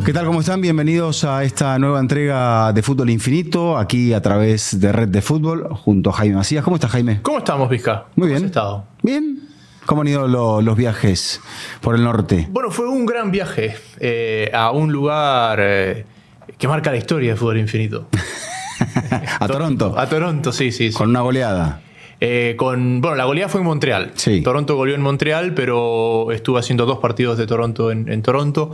¿Qué tal? ¿Cómo están? Bienvenidos a esta nueva entrega de Fútbol Infinito, aquí a través de Red de Fútbol, junto a Jaime Macías. ¿Cómo estás, Jaime? ¿Cómo estamos, Vizca? Muy bien. ¿Cómo has estado? Bien. ¿Cómo han ido los viajes por el norte? Bueno, fue un gran viaje a un lugar que marca la historia de Fútbol Infinito. ¿A Toronto? A Toronto, sí. Con una goleada. Bueno, la goleada fue en Montreal. Sí. Toronto goleó en Montreal, pero estuve haciendo 2 partidos de Toronto en Toronto.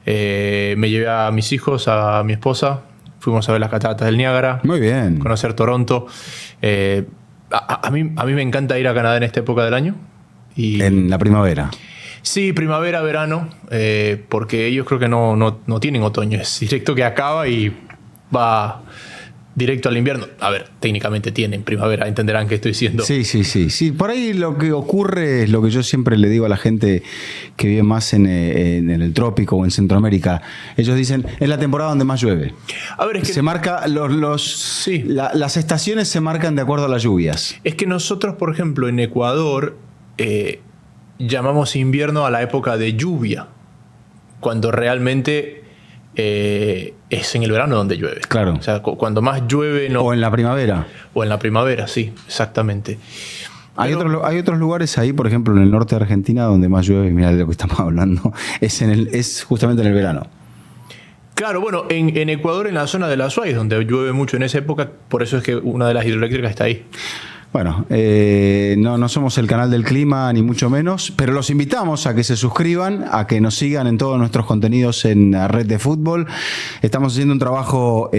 Me llevé a mis hijos, a mi esposa. Fuimos a ver las cataratas del Niágara. Muy bien. Conocer Toronto. A mí me encanta ir a Canadá en esta época del año. En la primavera. Sí, primavera, verano, porque ellos creo que no tienen otoño. Es directo que acaba y va directo al invierno. A ver, técnicamente tienen primavera, entenderán qué estoy diciendo. Sí. Por ahí lo que ocurre es lo que yo siempre le digo a la gente que vive más en el trópico o en Centroamérica. Ellos dicen, es la temporada donde más llueve. A ver, es que se marca sí. Las estaciones se marcan de acuerdo a las lluvias. Es que nosotros, por ejemplo, en Ecuador llamamos invierno a la época de lluvia, cuando realmente es en el verano donde llueve. Claro. O sea, cuando más llueve... O en la primavera. O en la primavera, sí, exactamente. Hay otros lugares ahí, por ejemplo, en el norte de Argentina, donde más llueve, mira de lo que estamos hablando, es justamente en el verano. Claro, bueno, en Ecuador, en la zona de la Azuay, donde llueve mucho en esa época, por eso es que una de las hidroeléctricas está ahí. Bueno, no somos el canal del clima, ni mucho menos, pero los invitamos a que se suscriban, a que nos sigan en todos nuestros contenidos en la Red de Fútbol. Estamos haciendo un trabajo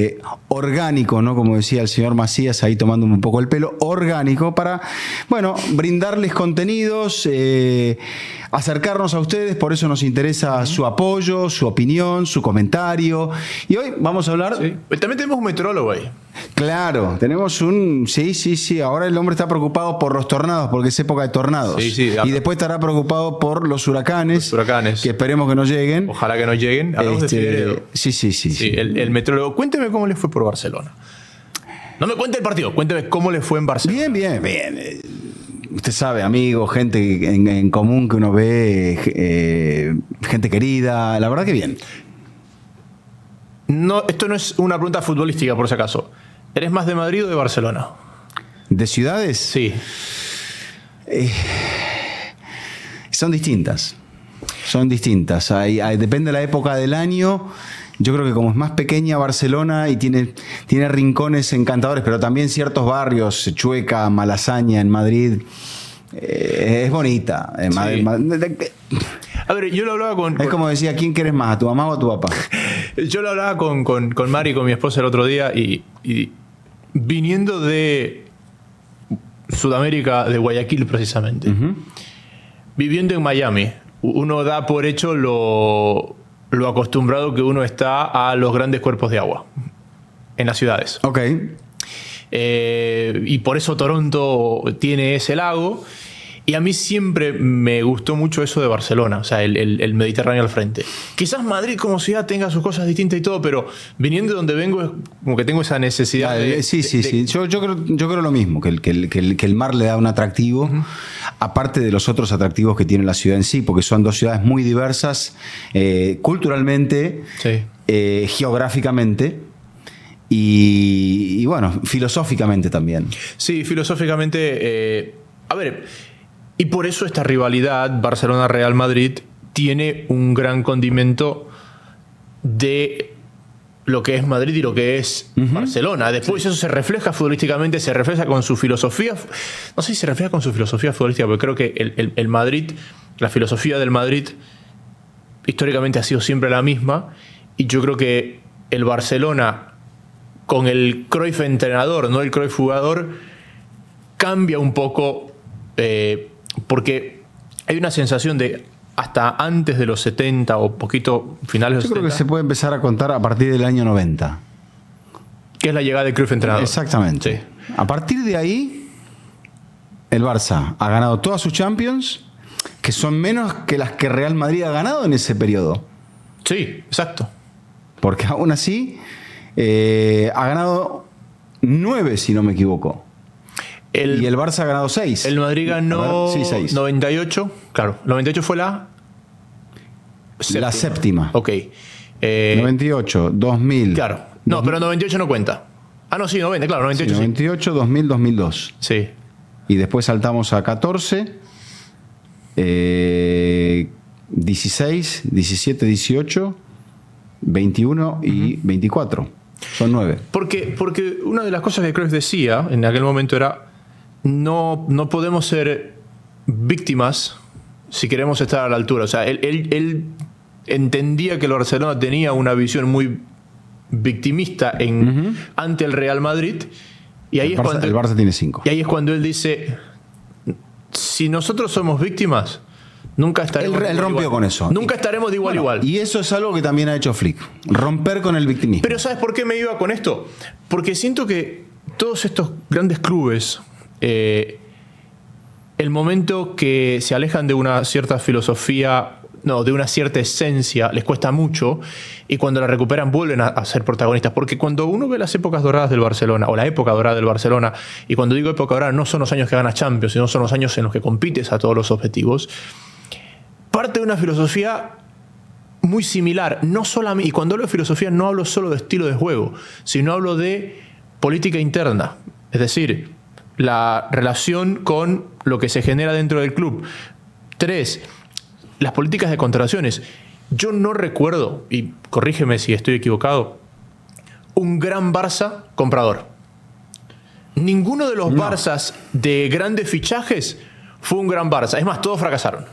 orgánico, ¿no? Como decía el señor Macías, ahí tomándome un poco el pelo, orgánico, para, bueno, brindarles contenidos, acercarnos a ustedes. Por eso nos interesa su apoyo, su opinión, su comentario. Y hoy vamos a hablar... Sí. También tenemos un meteorólogo ahí. Claro, tenemos un... Sí. Ahora el hombre está preocupado por los tornados, porque es época de tornados. Sí. Y después estará preocupado por los huracanes. Que esperemos que no lleguen. Ojalá que no lleguen. Hablamos de Figueredo. Sí. El meteorólogo. Cuénteme cómo le fue por Barcelona. No me cuente el partido, cuénteme cómo le fue en Barcelona. Bien. Usted sabe, amigos, gente en común que uno ve, gente querida. La verdad que bien. No, esto no es una pregunta futbolística, por si acaso. ¿Eres más de Madrid o de Barcelona? ¿De ciudades? Sí. Son distintas. Depende de la época del año. Yo creo que como es más pequeña Barcelona y tiene rincones encantadores, pero también ciertos barrios, Chueca, Malasaña en Madrid, es bonita. Sí. A ver, yo lo hablaba con... Es como decía, ¿quién quieres más, a tu mamá o a tu papá? Yo lo hablaba con Mari, con mi esposa el otro día, y viniendo de Sudamérica, de Guayaquil precisamente, viviendo en Miami, uno da por hecho lo acostumbrado que uno está a los grandes cuerpos de agua en las ciudades. Ok. Y por eso Toronto tiene ese lago. Y a mí siempre me gustó mucho eso de Barcelona, o sea, el Mediterráneo al frente. Quizás Madrid como ciudad tenga sus cosas distintas y todo, pero viniendo de donde vengo es como que tengo esa necesidad Sí. Yo creo lo mismo, que el mar le da un atractivo, aparte de los otros atractivos que tiene la ciudad en sí, porque son dos ciudades muy diversas culturalmente, geográficamente. Y bueno, filosóficamente también. Sí, filosóficamente. A ver, y por eso esta rivalidad Barcelona-Real Madrid tiene un gran condimento de lo que es Madrid y lo que es Barcelona. Después eso se refleja futbolísticamente, se refleja con su filosofía. No sé si se refleja con su filosofía futbolística, porque creo que el Madrid, la filosofía del Madrid, históricamente ha sido siempre la misma. Y yo creo que el Barcelona, con el Cruyff entrenador, no el Cruyff jugador, cambia un poco, porque hay una sensación de hasta antes de los 70 o poquito finales de los 70. Yo creo que se puede empezar a contar a partir del año 90. Que es la llegada de Cruyff entrenador. Exactamente. Sí. A partir de ahí, el Barça ha ganado todas sus Champions, que son menos que las que Real Madrid ha ganado en ese periodo. Sí, exacto. Porque aún así ha ganado 9, si no me equivoco. Y el Barça ha ganado 6. El Madrid ganó 6. 98. Claro, 98 fue la séptima. Ok. 98, 2000. Claro. No, 2000. pero 98 no cuenta. Ah, no, sí, 90, claro, 98 Sí, 98, 2000, 2002. Sí. Y después saltamos a 14, 16, 17, 18, 21 y 24. Son 9. Porque una de las cosas que Cruyff decía en aquel momento era no podemos ser víctimas si queremos estar a la altura. O sea, él entendía que el Barcelona tenía una visión muy victimista ante el Real Madrid. Y ahí El Barça tiene 5. Y ahí es cuando él dice, si nosotros somos víctimas, nunca estaremos Él rompió igual. con eso. Nunca estaremos de igual a igual. Y eso es algo que también ha hecho Flick. Romper con el victimismo. Pero ¿sabes por qué me iba con esto? Porque siento que todos estos grandes clubes, el momento que se alejan de una cierta filosofía, de una cierta esencia, les cuesta mucho, y cuando la recuperan vuelven a ser protagonistas. Porque cuando uno ve las épocas doradas del Barcelona, o la época dorada del Barcelona, y cuando digo época dorada no son los años que ganas Champions, sino son los años en los que compites a todos los objetivos, parte de una filosofía muy similar. No solamente, y cuando hablo de filosofía no hablo solo de estilo de juego, sino hablo de política interna. Es decir, la relación con lo que se genera dentro del club. 3, las políticas de contrataciones. Yo no recuerdo, y corrígeme si estoy equivocado, un gran Barça comprador. Ninguno de los Barças de grandes fichajes fue un gran Barça. Es más, todos fracasaron.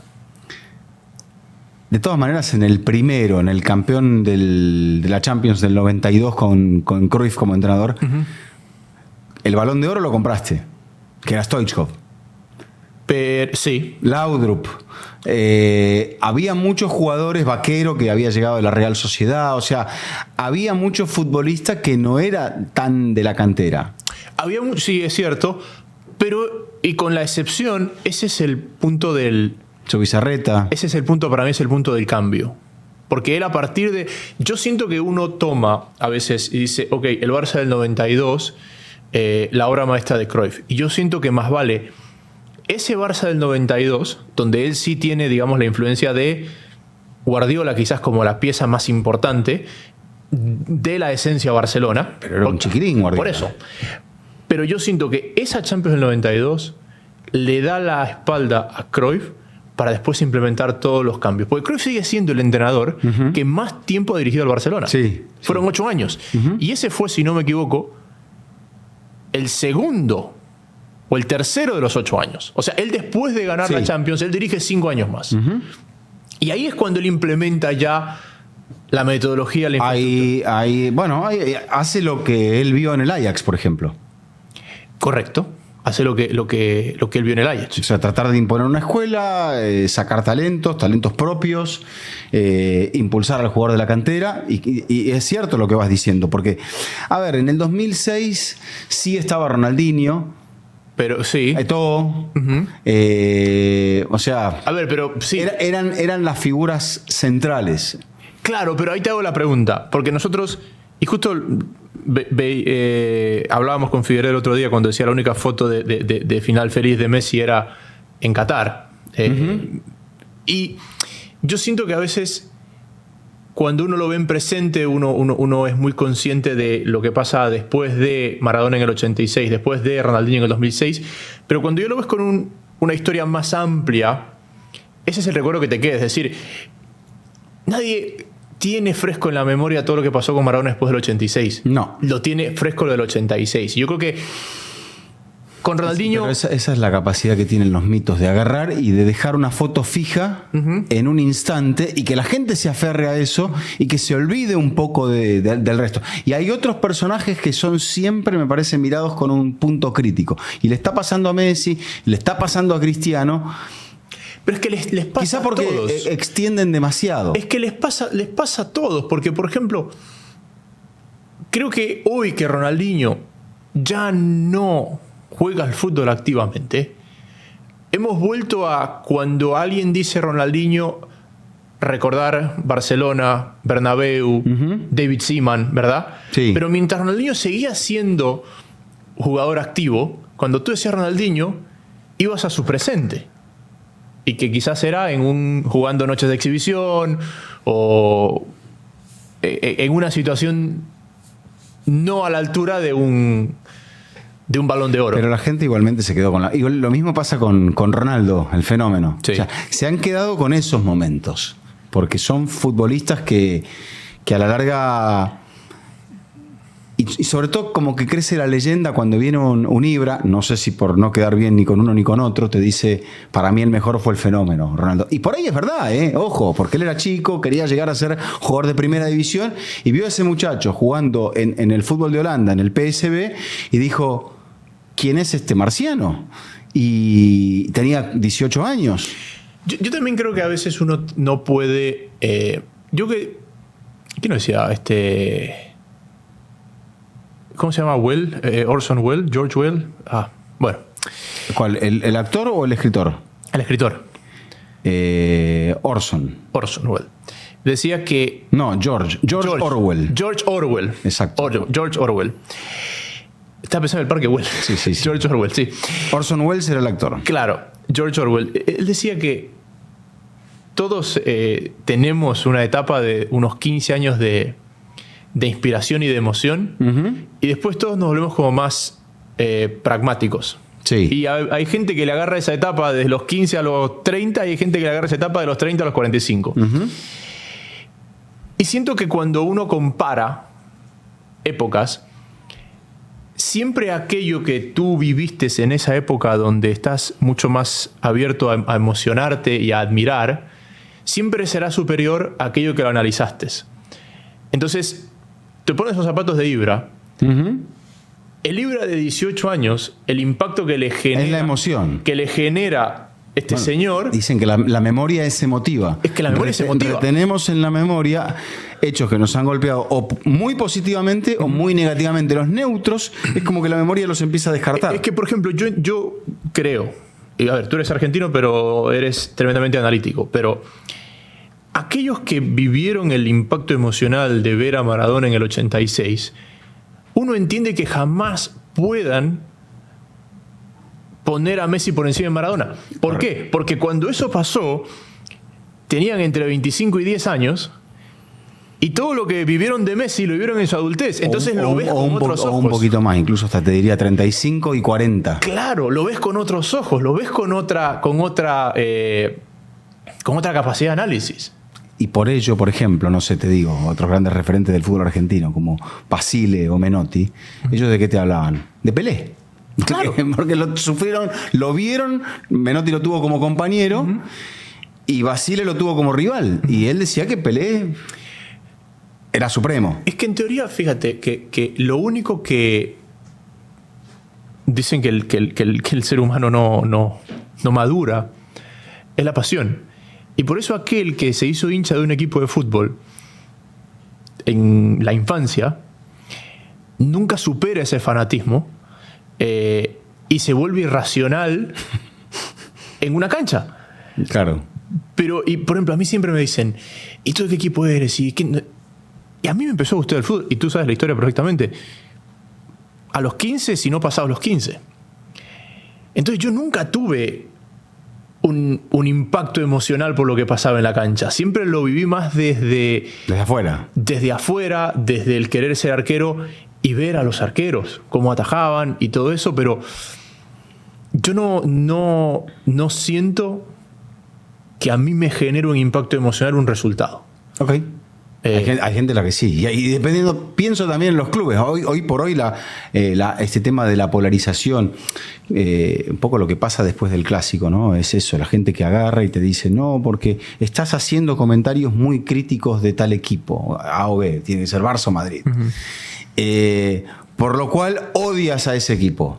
De todas maneras, en el primero, en el campeón de la Champions del 92 con Cruyff como entrenador, el Balón de Oro lo compraste, que era Stoichkov. Pero sí. Laudrup. Había muchos jugadores, Vaquero, que había llegado de la Real Sociedad. O sea, había muchos futbolistas que no era tan de la cantera. Sí, es cierto. Pero, y con la excepción, ese es el punto del... Chubizarreta. Ese es el punto, para mí es el punto del cambio. Porque él a partir de... Yo siento que uno toma a veces y dice, ok, el Barça del 92, la obra maestra de Cruyff. Y yo siento que más vale ese Barça del 92, donde él sí tiene, digamos, la influencia de Guardiola quizás como la pieza más importante de la esencia Barcelona. Pero era un chiquirín Guardiola. Por eso. Pero yo siento que esa Champions del 92 le da la espalda a Cruyff para después implementar todos los cambios. Porque Cruyff sigue siendo el entrenador que más tiempo ha dirigido al Barcelona. Sí. Fueron 8 años. Y ese fue, si no me equivoco, el segundo o el tercero de los 8 años. O sea, él después de ganar la Champions, él dirige 5 años más. Y ahí es cuando él implementa ya la metodología, la infraestructura. Ahí hace lo que él vio en el Ajax, por ejemplo. Correcto. Hace lo que él vio en el Ajax. O sea, tratar de imponer una escuela, sacar talentos propios, impulsar al jugador de la cantera. Y es cierto lo que vas diciendo, porque, a ver, en el 2006 sí estaba Ronaldinho. Pero sí. Eto'o. O sea, A ver, pero sí. eran las figuras centrales. Claro, pero ahí te hago la pregunta. Porque nosotros, y justo hablábamos con Figueroa el otro día cuando decía la única foto de final feliz de Messi era en Qatar. Y yo siento que a veces cuando uno lo ve en presente, uno es muy consciente de lo que pasa después de Maradona en el 86, después de Ronaldinho en el 2006, pero cuando yo lo ves con una historia más amplia, ese es el recuerdo que te queda. Es decir, nadie tiene fresco en la memoria todo lo que pasó con Maradona después del 86. No. Lo tiene fresco lo del 86. Yo creo que con Ronaldinho... Pero esa es la capacidad que tienen los mitos, de agarrar y de dejar una foto fija en un instante y que la gente se aferre a eso y que se olvide un poco del resto. Y hay otros personajes que son siempre, me parece, mirados con un punto crítico. Y le está pasando a Messi, le está pasando a Cristiano. Pero es que les pasa quizá porque a todos. Extienden demasiado. Es que les pasa a todos. Porque, por ejemplo, creo que hoy que Ronaldinho ya no juega al fútbol activamente, hemos vuelto a cuando alguien dice Ronaldinho, recordar Barcelona, Bernabéu, David Seaman, ¿verdad? Sí. Pero mientras Ronaldinho seguía siendo jugador activo, cuando tú decías Ronaldinho, ibas a su presente. Y que quizás era jugando noches de exhibición o en una situación no a la altura de un Balón de Oro. Pero la gente igualmente se quedó con la... Igual, lo mismo pasa con Ronaldo, el fenómeno. Sí. O sea, se han quedado con esos momentos, porque son futbolistas que a la larga... Y sobre todo como que crece la leyenda cuando viene un Ibra, no sé si por no quedar bien ni con uno ni con otro, te dice, para mí el mejor fue el fenómeno, Ronaldo. Y por ahí es verdad, ojo, porque él era chico, quería llegar a ser jugador de primera división y vio a ese muchacho jugando en el fútbol de Holanda, en el PSV, y dijo, ¿quién es este marciano? Y tenía 18 años. Yo también creo que a veces uno no puede... ¿Quién lo decía? ¿Cómo se llama? Orson Welles, George Welles. Bueno. ¿Cuál? ¿El actor o el escritor? El escritor. Orson Welles. Decía que... No, George Orwell. George Orwell. Exacto. George Orwell. Estaba pensando en el Parque Güell. Sí. George Orwell, sí. Orson Welles era el actor. Claro, George Orwell. Él decía que todos tenemos una etapa de unos 15 años de inspiración y de emoción, y después todos nos volvemos como más pragmáticos. Sí. Y hay gente que le agarra esa etapa desde los 15 a los 30 y hay gente que le agarra esa etapa de los 30 a los 45. Y siento que cuando uno compara épocas, siempre aquello que tú viviste en esa época donde estás mucho más abierto a emocionarte y a admirar, siempre será superior a aquello que lo analizaste. Entonces, te pones los zapatos de Ibra. El Ibra de 18 años, el impacto que le genera... Es la emoción. Que le genera señor... Dicen que la memoria es emotiva. Es que la memoria es emotiva. Retenemos en la memoria hechos que nos han golpeado o muy positivamente o muy negativamente. Los neutros es como que la memoria los empieza a descartar. Es que, por ejemplo, yo creo... Y a ver, tú eres argentino, pero eres tremendamente analítico. Pero... aquellos que vivieron el impacto emocional de ver a Maradona en el 86, uno entiende que jamás puedan poner a Messi por encima de Maradona. ¿Por qué? Porque cuando eso pasó, tenían entre 25 y 10 años, y todo lo que vivieron de Messi lo vivieron en su adultez. Entonces lo ves con otros ojos. O un poquito más, incluso hasta te diría 35 y 40. Claro, lo ves con otros ojos, lo ves con otra capacidad de análisis. Y por ello, por ejemplo, no sé, te digo, otros grandes referentes del fútbol argentino, como Basile o Menotti, ¿ellos de qué te hablaban? De Pelé. Claro. Porque lo sufrieron, lo vieron, Menotti lo tuvo como compañero y Basile lo tuvo como rival. Y él decía que Pelé era supremo. Es que en teoría, fíjate, que lo único que dicen que el ser humano no madura es la pasión. Y por eso aquel que se hizo hincha de un equipo de fútbol en la infancia nunca supera ese fanatismo y se vuelve irracional en una cancha. Claro. Pero, y por ejemplo, a mí siempre me dicen, ¿y tú de qué equipo eres? Y a mí me empezó a gustar el fútbol, y tú sabes la historia perfectamente, a los 15, si no pasados los 15. Entonces yo nunca tuve un impacto emocional por lo que pasaba en la cancha. Siempre lo viví más desde afuera. Desde afuera, desde el querer ser arquero y ver a los arqueros, cómo atajaban y todo eso, pero yo no siento que a mí me genere un impacto emocional un resultado. Ok. Hay gente la que sí. Y dependiendo, pienso también en los clubes. Hoy por hoy este tema de la polarización, un poco lo que pasa después del clásico, ¿no? Es eso, la gente que agarra y te dice, no, porque estás haciendo comentarios muy críticos de tal equipo, A o B, tiene que ser Barça o Madrid. Por lo cual odias a ese equipo.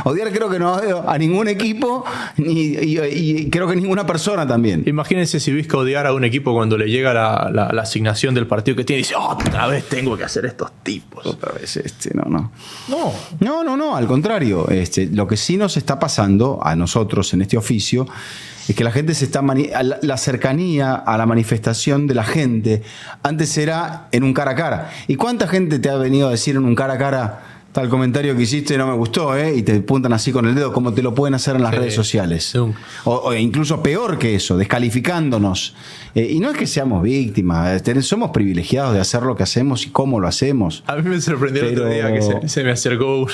Odiar creo que no odio a ningún equipo y creo que ninguna persona también. Imagínense si Vizca odiar a un equipo cuando le llega la asignación del partido que tiene y dice, otra vez tengo que hacer estos tipos. Otra vez No, al contrario. Lo que sí nos está pasando a nosotros en este oficio es que la gente se está la cercanía a la manifestación de la gente antes era en un cara a cara. ¿Y cuánta gente te ha venido a decir en un cara a cara, tal comentario que hiciste no me gustó, y te apuntan así con el dedo, como te lo pueden hacer en las redes sociales. O incluso peor que eso, descalificándonos. Y no es que seamos víctimas, somos privilegiados de hacer lo que hacemos y cómo lo hacemos. A mí me sorprendió el otro día que se me acercó,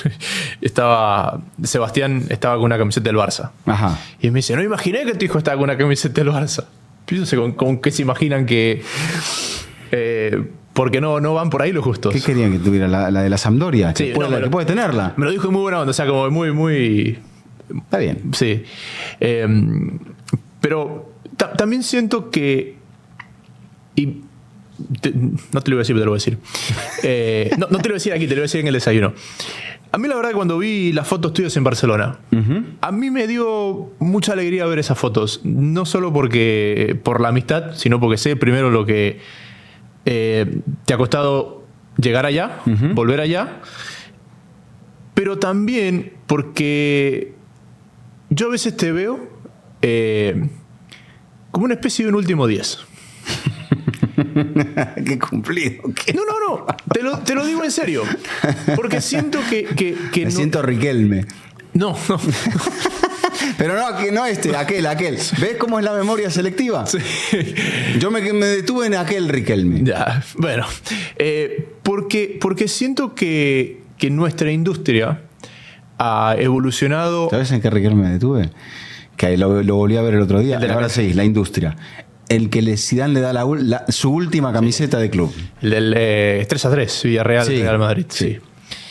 Sebastián estaba con una camiseta del Barça. Ajá. Y me dice, no imaginé que tu hijo estaba con una camiseta del Barça. Yo no sé con qué se imaginan que... porque no van por ahí los justos. ¿Qué querían que tuviera? ¿La de la Sampdoria? Sí, que puede tenerla. Me lo dijo en muy buena onda, o sea, como muy... Está bien. Sí. Pero también siento que... no te lo voy a decir, pero te lo voy a decir. No te lo voy a decir aquí, te lo voy a decir en el desayuno. A mí la verdad que cuando vi las fotos tuyas en Barcelona, a mí me dio mucha alegría ver esas fotos. No solo por la amistad, sino porque sé primero lo que te ha costado llegar allá, volver allá. Pero también porque yo a veces te veo como una especie de un último 10. Qué cumplido. ¿Qué? No. Te lo digo en serio. Porque siento que me siento Riquelme. No. Pero no, aquel. ¿Ves cómo es la memoria selectiva? Sí. Yo me detuve en aquel Riquelme. Ya, bueno. Porque siento que nuestra industria ha evolucionado. ¿Sabes en qué Riquelme me detuve? Que lo volví a ver el otro día. Ahora sí, la industria. El que Zidane le da su última camiseta de club. El del 3-3, Villarreal, sí, Real Madrid. Sí.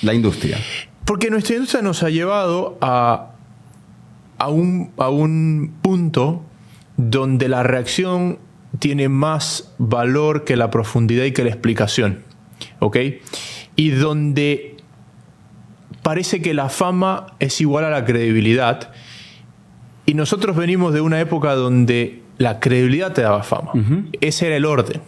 La industria. Porque nuestra industria nos ha llevado a un punto donde la reacción tiene más valor que la profundidad y que la explicación. ¿Ok? Y donde parece que la fama es igual a la credibilidad. Y nosotros venimos de una época donde la credibilidad te daba fama. Ese era el orden.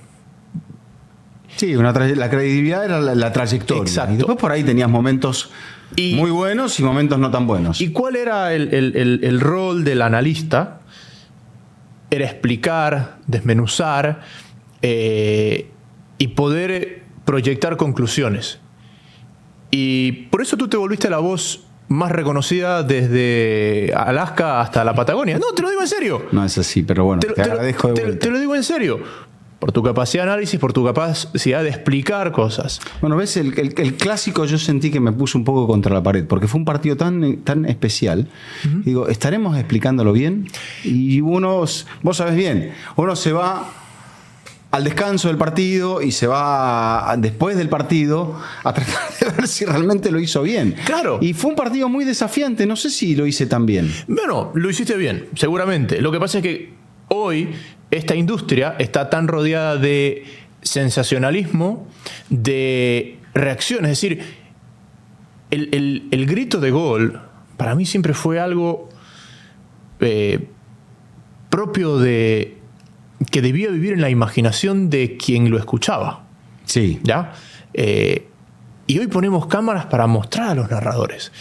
Sí, la credibilidad era la trayectoria. Exacto. Y después por ahí tenías momentos muy buenos y momentos no tan buenos. ¿Y cuál era el rol del analista? Era explicar, desmenuzar y poder proyectar conclusiones. Y por eso tú te volviste la voz más reconocida desde Alaska hasta la Patagonia. No, te lo digo en serio. No es así, pero bueno, te agradezco de vuelta. Te lo digo en serio. Por tu capacidad de análisis, por tu capacidad de explicar cosas. Bueno, ves, el clásico yo sentí que me puso un poco contra la pared, porque fue un partido tan especial. Digo, ¿estaremos explicándolo bien? Y vos sabés bien, uno se va al descanso del partido y se va después del partido a tratar de ver si realmente lo hizo bien. Claro. Y fue un partido muy desafiante, no sé si lo hice tan bien. Bueno, lo hiciste bien, seguramente. Lo que pasa es que hoy esta industria está tan rodeada de sensacionalismo, de reacción. Es decir, el grito de gol para mí siempre fue algo propio de que debía vivir en la imaginación de quien lo escuchaba. Sí. ¿Ya? Y hoy ponemos cámaras para mostrar a los narradores.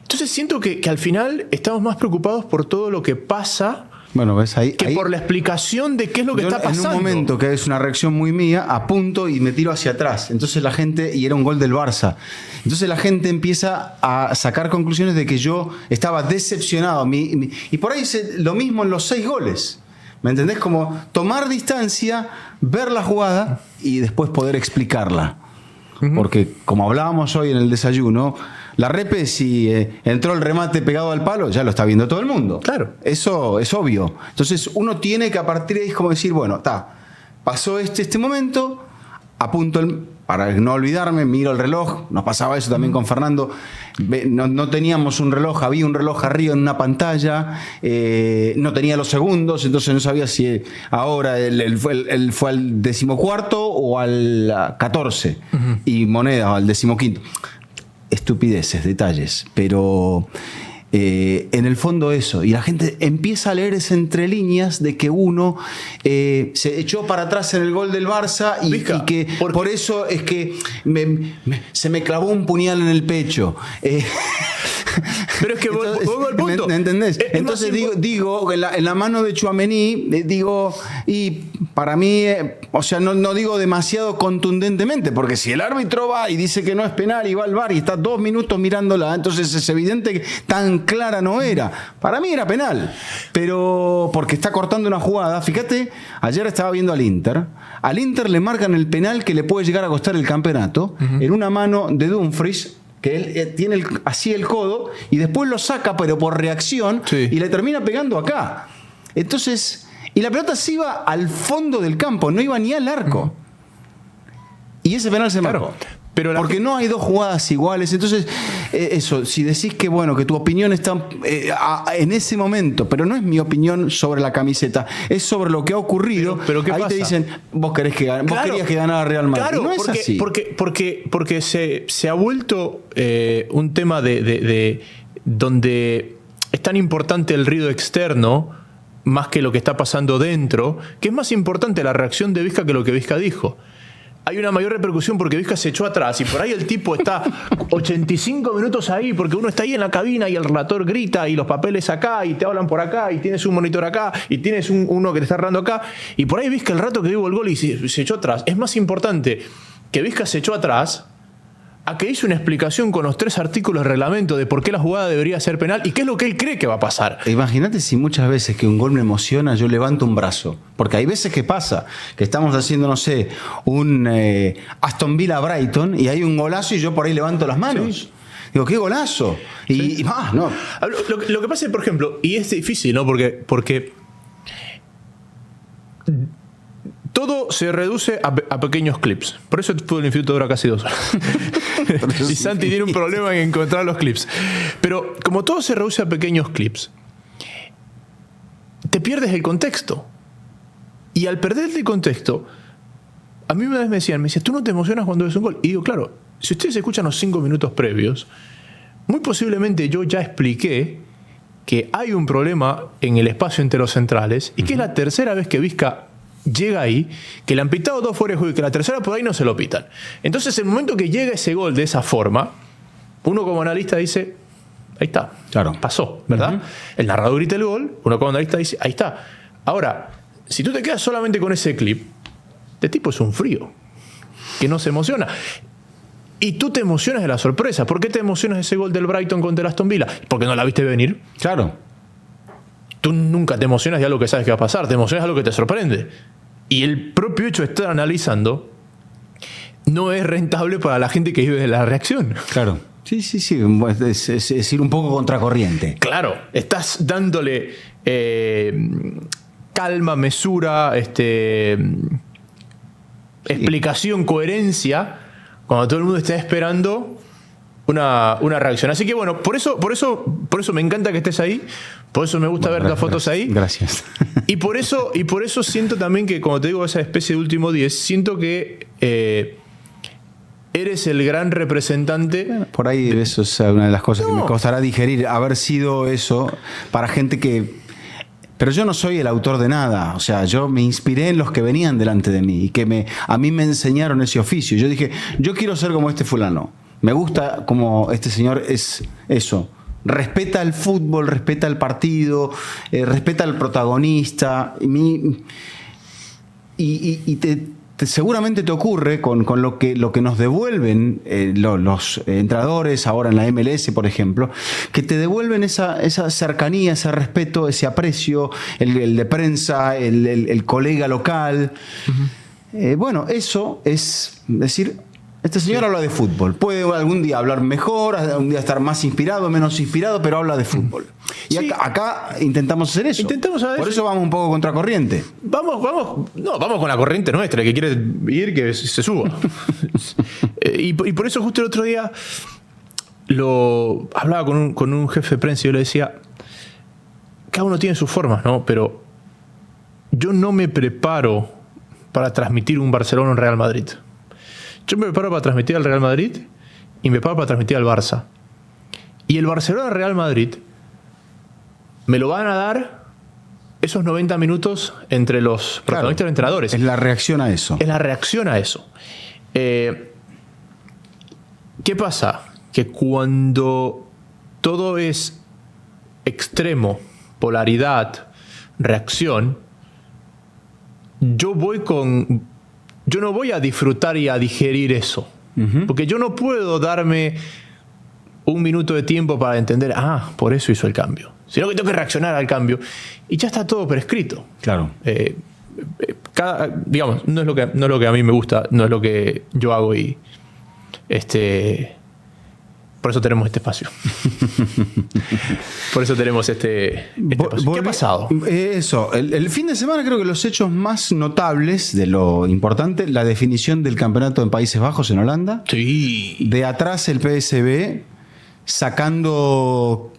Entonces siento que al final estamos más preocupados por todo lo que pasa. Bueno, ves ahí. Que por la explicación de qué es lo que está pasando. En un momento que es una reacción muy mía, apunto y me tiro hacia atrás. Entonces la gente, y era un gol del Barça. Entonces la gente empieza a sacar conclusiones de que yo estaba decepcionado. Y por ahí lo mismo en los 6 goles. ¿Me entendés? Como tomar distancia, ver la jugada y después poder explicarla. Porque como hablábamos hoy en el desayuno, la repe, si entró el remate pegado al palo, ya lo está viendo todo el mundo. Claro. Eso es obvio. Entonces uno tiene que a partir de ahí como decir, bueno, pasó este momento, apunto para no olvidarme, miro el reloj. Nos pasaba eso también con Fernando. No teníamos un reloj, había un reloj arriba en una pantalla, no tenía los segundos, entonces no sabía si ahora él fue al 14º o al 14 y moneda o al 15º. Estupideces, detalles, pero en el fondo eso, y la gente empieza a leer ese entre líneas de que uno se echó para atrás en el gol del Barça y que por eso es que se me clavó un puñal en el pecho. Pero es que vuelvo al punto. ¿Me entendés? Entonces digo en la mano de Tchouaméni, digo, y para mí, o sea, no digo demasiado contundentemente, porque si el árbitro va y dice que no es penal y va al VAR y está 2 minutos mirándola, entonces es evidente que tan clara no era. Para mí era penal, pero porque está cortando una jugada. Fíjate, ayer estaba viendo al Inter le marcan el penal que le puede llegar a costar el campeonato, en una mano de Dumfries, que él tiene así el codo y después lo saca, pero por reacción, y le termina pegando acá. Entonces, y la pelota se iba al fondo del campo, no iba ni al arco. Y ese penal se marcó. Pero porque no hay 2 jugadas iguales. Entonces, eso, si decís que bueno, que tu opinión está en ese momento, pero no es mi opinión sobre la camiseta, es sobre lo que ha ocurrido. Pero ¿qué ahí pasa? Te dicen, vos querías que ganara Real Madrid. Claro, no es así. Porque se ha vuelto un tema de donde es tan importante el ruido externo más que lo que está pasando dentro, que es más importante la reacción de Vizca que lo que Vizca dijo. Hay una mayor repercusión porque Vizca se echó atrás y por ahí el tipo está 85 minutos ahí porque uno está ahí en la cabina y el relator grita y los papeles acá y te hablan por acá y tienes un monitor acá y tienes uno que te está hablando acá y por ahí Vizca el rato que dio el gol y se echó atrás. Es más importante que Vizca se echó atrás a que hizo una explicación con los 3 artículos del reglamento de por qué la jugada debería ser penal y qué es lo que él cree que va a pasar. Imagínate si muchas veces que un gol me emociona, yo levanto un brazo. Porque hay veces que pasa, que estamos haciendo, no sé, un Aston Villa Brighton y hay un golazo y yo por ahí levanto las manos. Sí. Digo, ¡qué golazo! Y más, no. Lo que pasa es, por ejemplo, y es difícil, ¿no? Porque todo se reduce a pequeños clips. Por eso el Fútbol Infinito dura casi 2 horas. Y Santi tiene un problema en encontrar los clips. Pero como todo se reduce a pequeños clips, te pierdes el contexto. Y al perderte el contexto, a mí una vez me decían, tú no te emocionas cuando ves un gol. Y digo, claro, si ustedes escuchan los 5 minutos previos, muy posiblemente yo ya expliqué que hay un problema en el espacio entre los centrales y que es la tercera vez que Vizca llega ahí, que le han pitado 2 fuera de juego y que la tercera por ahí no se lo pitan. Entonces, el momento que llega ese gol de esa forma, uno como analista dice, ahí está, claro, pasó, ¿verdad? El narrador grita el gol, uno como analista dice, ahí está. Ahora, si tú te quedas solamente con ese clip, este tipo es un frío, que no se emociona. Y tú te emocionas de la sorpresa. ¿Por qué te emocionas de ese gol del Brighton contra el Aston Villa? Porque no la viste venir. Claro. Tú nunca te emocionas de algo que sabes que va a pasar, te emocionas de algo que te sorprende. Y el propio hecho de estar analizando no es rentable para la gente que vive de la reacción. Claro. Sí. Es ir un poco contracorriente. Claro, estás dándole calma, mesura, explicación, coherencia, cuando todo el mundo está esperando una reacción. Así que bueno, por eso me encanta que estés ahí. Por eso me gusta ver las fotos ahí. Gracias. Y por eso siento también que, como te digo, esa especie de último 10, siento que eres el gran representante. Por ahí eso es una de las cosas que me costará digerir, haber sido eso para gente que... Pero yo no soy el autor de nada. O sea, yo me inspiré en los que venían delante de mí y que a mí me enseñaron ese oficio. Yo dije, yo quiero ser como este fulano. Me gusta como este señor es eso. Respeta el fútbol, respeta el partido, respeta al protagonista. Y seguramente te ocurre con lo que nos devuelven los entrenadores ahora en la MLS, por ejemplo, que te devuelven esa cercanía, ese respeto, ese aprecio, el de prensa, el colega local. Uh-huh. Bueno, eso es decir... Este señor habla de fútbol. Puede algún día hablar mejor, algún día estar más inspirado, menos inspirado, pero habla de fútbol. Y acá intentamos hacer eso. Por eso vamos un poco contracorriente. Vamos con la corriente nuestra. El que quiere ir, que se suba. y por eso justo el otro día hablaba con un jefe de prensa y yo le decía, cada uno tiene sus formas, ¿no? Pero yo no me preparo para transmitir un Barcelona en Real Madrid. Yo me preparo para transmitir al Real Madrid y me preparo para transmitir al Barça. Y el Barcelona-Real Madrid me lo van a dar esos 90 minutos entre los protagonistas y los entrenadores. Es la reacción a eso. Es la reacción a eso. ¿Qué pasa? Que cuando todo es extremo, polaridad, reacción, yo no voy a disfrutar y a digerir eso. Porque yo no puedo darme un minuto de tiempo para entender, por eso hizo el cambio. Sino que tengo que reaccionar al cambio. Y ya está todo prescrito. Claro. Digamos, no es lo que a mí me gusta, no es lo que yo hago y por eso tenemos este espacio. Por eso tenemos este espacio. ¿Qué ha pasado? Eso, el fin de semana creo que los hechos más notables de lo importante, la definición del campeonato en Países Bajos, en Holanda. Sí. De atrás el PSV sacando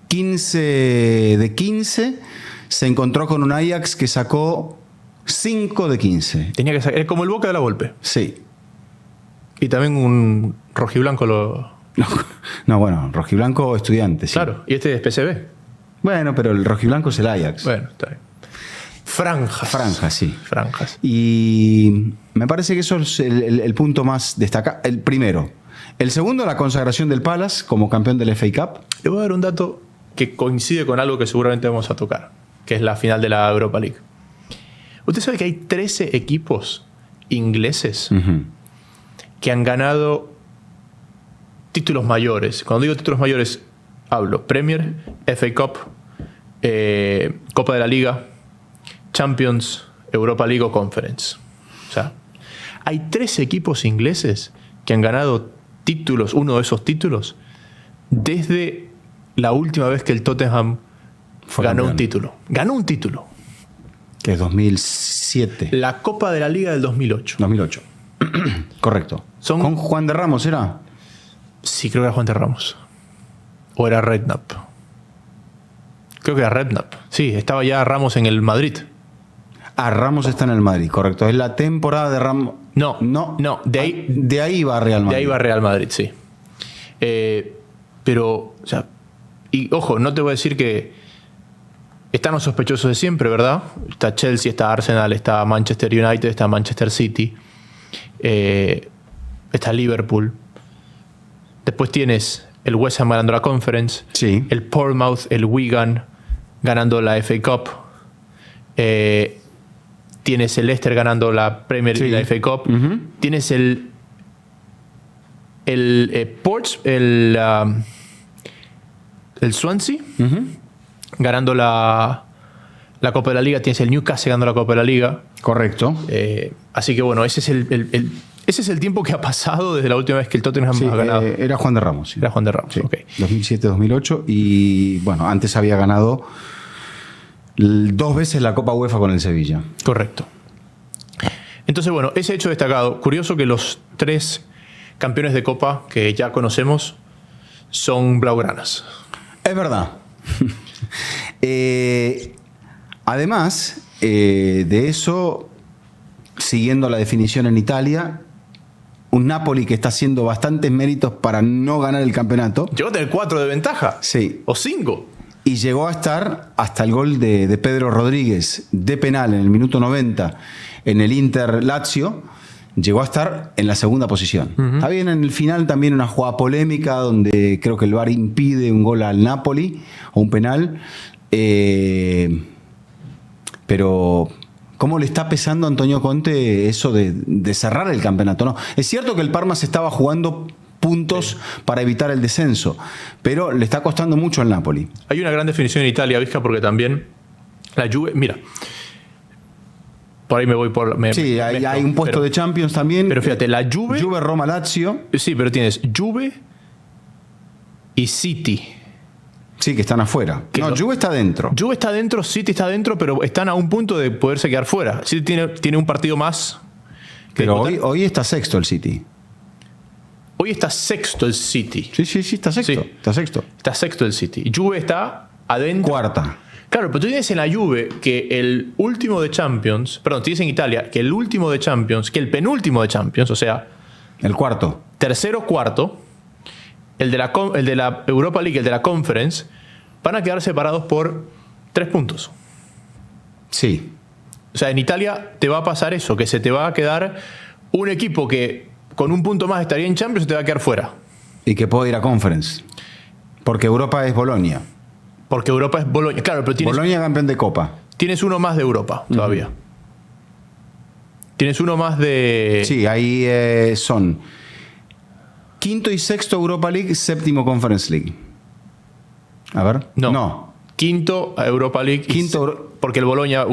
15 de 15, se encontró con un Ajax que sacó 5 de 15. Tenía que sacar, es como el Boca de la Volpe. Sí. Y también un rojiblanco No, bueno, rojiblanco Estudiantes. Sí. Claro, y este es PSV. Bueno, pero el rojiblanco es el Ajax. Bueno, está bien. Franjas, sí. Franjas. Y me parece que eso es el punto más destacado. El primero. El segundo, la consagración del Palace como campeón del FA Cup. Le voy a dar un dato que coincide con algo que seguramente vamos a tocar, que es la final de la Europa League. ¿Usted sabe que hay 13 equipos ingleses que han ganado títulos mayores? Cuando digo títulos mayores, hablo Premier, FA Cup, Copa de la Liga, Champions, Europa League o Conference. O sea, hay 13 equipos ingleses que han ganado títulos, uno de esos títulos, desde la última vez que el Tottenham ganó un título. Ganó un título. Que es 2007. La Copa de la Liga del 2008. 2008. Correcto. ¿Con Juan de Ramos era? Sí, creo que era Juan de Ramos. ¿O era Redknapp? Creo que era Redknapp. Sí, estaba ya Ramos en el Madrid. Ramos está en el Madrid, correcto. Es la temporada de Ramos. No. De ahí va Real Madrid. De ahí va Real Madrid, sí. Pero, o sea, y ojo, no te voy a decir que están los sospechosos de siempre, ¿verdad? Está Chelsea, está Arsenal, está Manchester United, está Manchester City, está Liverpool. Después tienes el West Ham ganando la Conference, sí. El Portsmouth, el Wigan ganando la FA Cup, tienes el Leicester ganando la Premier y la FA Cup, tienes el Swansea ganando la Copa de la Liga, tienes el Newcastle ganando la Copa de la Liga. Correcto. Así que bueno, ese es el tiempo que ha pasado desde la última vez que el Tottenham ha ganado. Era Juan de Ramos. Sí. Era Juan de Ramos, sí. Ok. 2007-2008 y bueno, antes había ganado 2 veces la Copa UEFA con el Sevilla. Correcto. Entonces bueno, ese hecho destacado. Curioso que los 3 campeones de Copa que ya conocemos son blaugranas. Es verdad. Además de eso, siguiendo la definición en Italia, un Napoli que está haciendo bastantes méritos para no ganar el campeonato. Llegó a tener 4 de ventaja. Sí. O 5. Y llegó a estar hasta el gol de Pedro Rodríguez de penal en el minuto 90 en el Inter Lazio. Llegó a estar en la segunda posición. Está bien, en el final también una jugada polémica donde creo que el VAR impide un gol al Napoli o un penal. Pero ¿cómo le está pesando a Antonio Conte eso de cerrar el campeonato? No, es cierto que el Parma se estaba jugando puntos para evitar el descenso, pero le está costando mucho al Napoli. Hay una gran definición en Italia, Vizca, porque también la Juve... Mira, por ahí me voy por... hay un puesto de Champions también. Pero fíjate, la Juve... Juve, Roma, Lazio. Sí, pero tienes Juve y City. Sí, que están afuera. Juve está dentro. Juve está dentro, City está dentro, pero están a un punto de poderse quedar fuera. City tiene un partido más. Pero hoy está sexto el City. Hoy está sexto el City. Sí, está sexto. Sí. Está sexto el City. Juve está adentro. Cuarta. Claro, pero tú tienes en la Juve que el último de Champions, perdón, tienes en Italia que el último de Champions, que el penúltimo de Champions, o sea... El cuarto. Tercero, cuarto, el de la Europa League, el de la Conference, van a quedar separados por 3 puntos. Sí. O sea, en Italia te va a pasar eso, que se te va a quedar un equipo que con un punto más estaría en Champions y te va a quedar fuera. Y que puede ir a Conference. Porque Europa es Bolonia. Porque Europa es Bolonia. Claro, pero Bolonia campeón de Copa. Tienes uno más de Europa todavía. Tienes uno más de... Sí, ahí son quinto y sexto Europa League, séptimo Conference League. A ver. No. Quinto a Europa League. Porque el Bolonia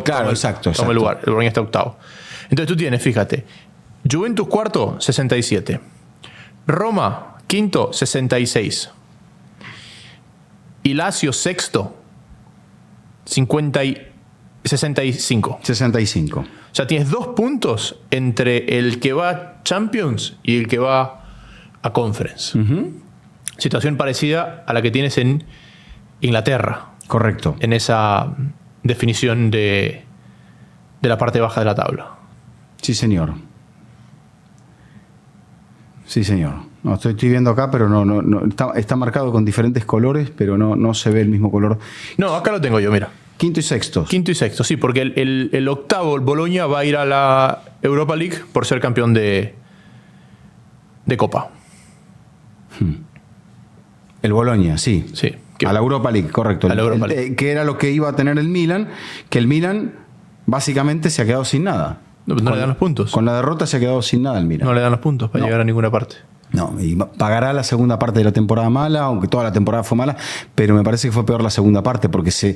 claro, exacto. Toma el lugar. El Bolonia está octavo. Entonces tú tienes, fíjate, Juventus cuarto, 67. Roma, quinto, 66. Y Lazio, sexto, 65. 65. O sea, tienes 2 puntos entre el que va a Champions y el que va a Conference. Situación parecida a la que tienes en Inglaterra. Correcto. En esa definición de la parte baja de la tabla. Sí, señor. Sí, señor. No, estoy viendo acá, pero no está marcado con diferentes colores, pero no se ve el mismo color. No, acá lo tengo yo, mira. Quinto y sexto. Quinto y sexto, sí, porque el octavo, el Boloña, va a ir a la Europa League por ser campeón de Copa. El Boloña, sí. Sí. A la Europa League, correcto. A la Europa League. Que era lo que iba a tener el Milan, que el Milan básicamente se ha quedado sin nada. No le dan los puntos. Con la derrota se ha quedado sin nada el Milan. No le dan los puntos para llegar a ninguna parte. No, y pagará la segunda parte de la temporada mala, aunque toda la temporada fue mala, pero me parece que fue peor la segunda parte, porque se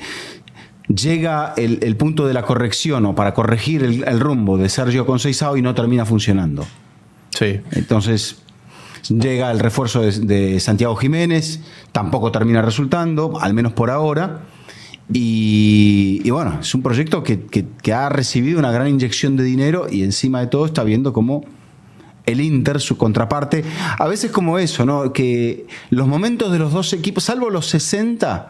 llega el punto de la corrección o para corregir el rumbo de Sergio Conceição y no termina funcionando. Sí. Entonces llega el refuerzo de Santiago Jiménez, tampoco termina resultando, al menos por ahora. Y bueno, es un proyecto que ha recibido una gran inyección de dinero y encima de todo está viendo cómo el Inter, su contraparte, a veces como eso, ¿no? Que los momentos de los dos equipos, salvo los 60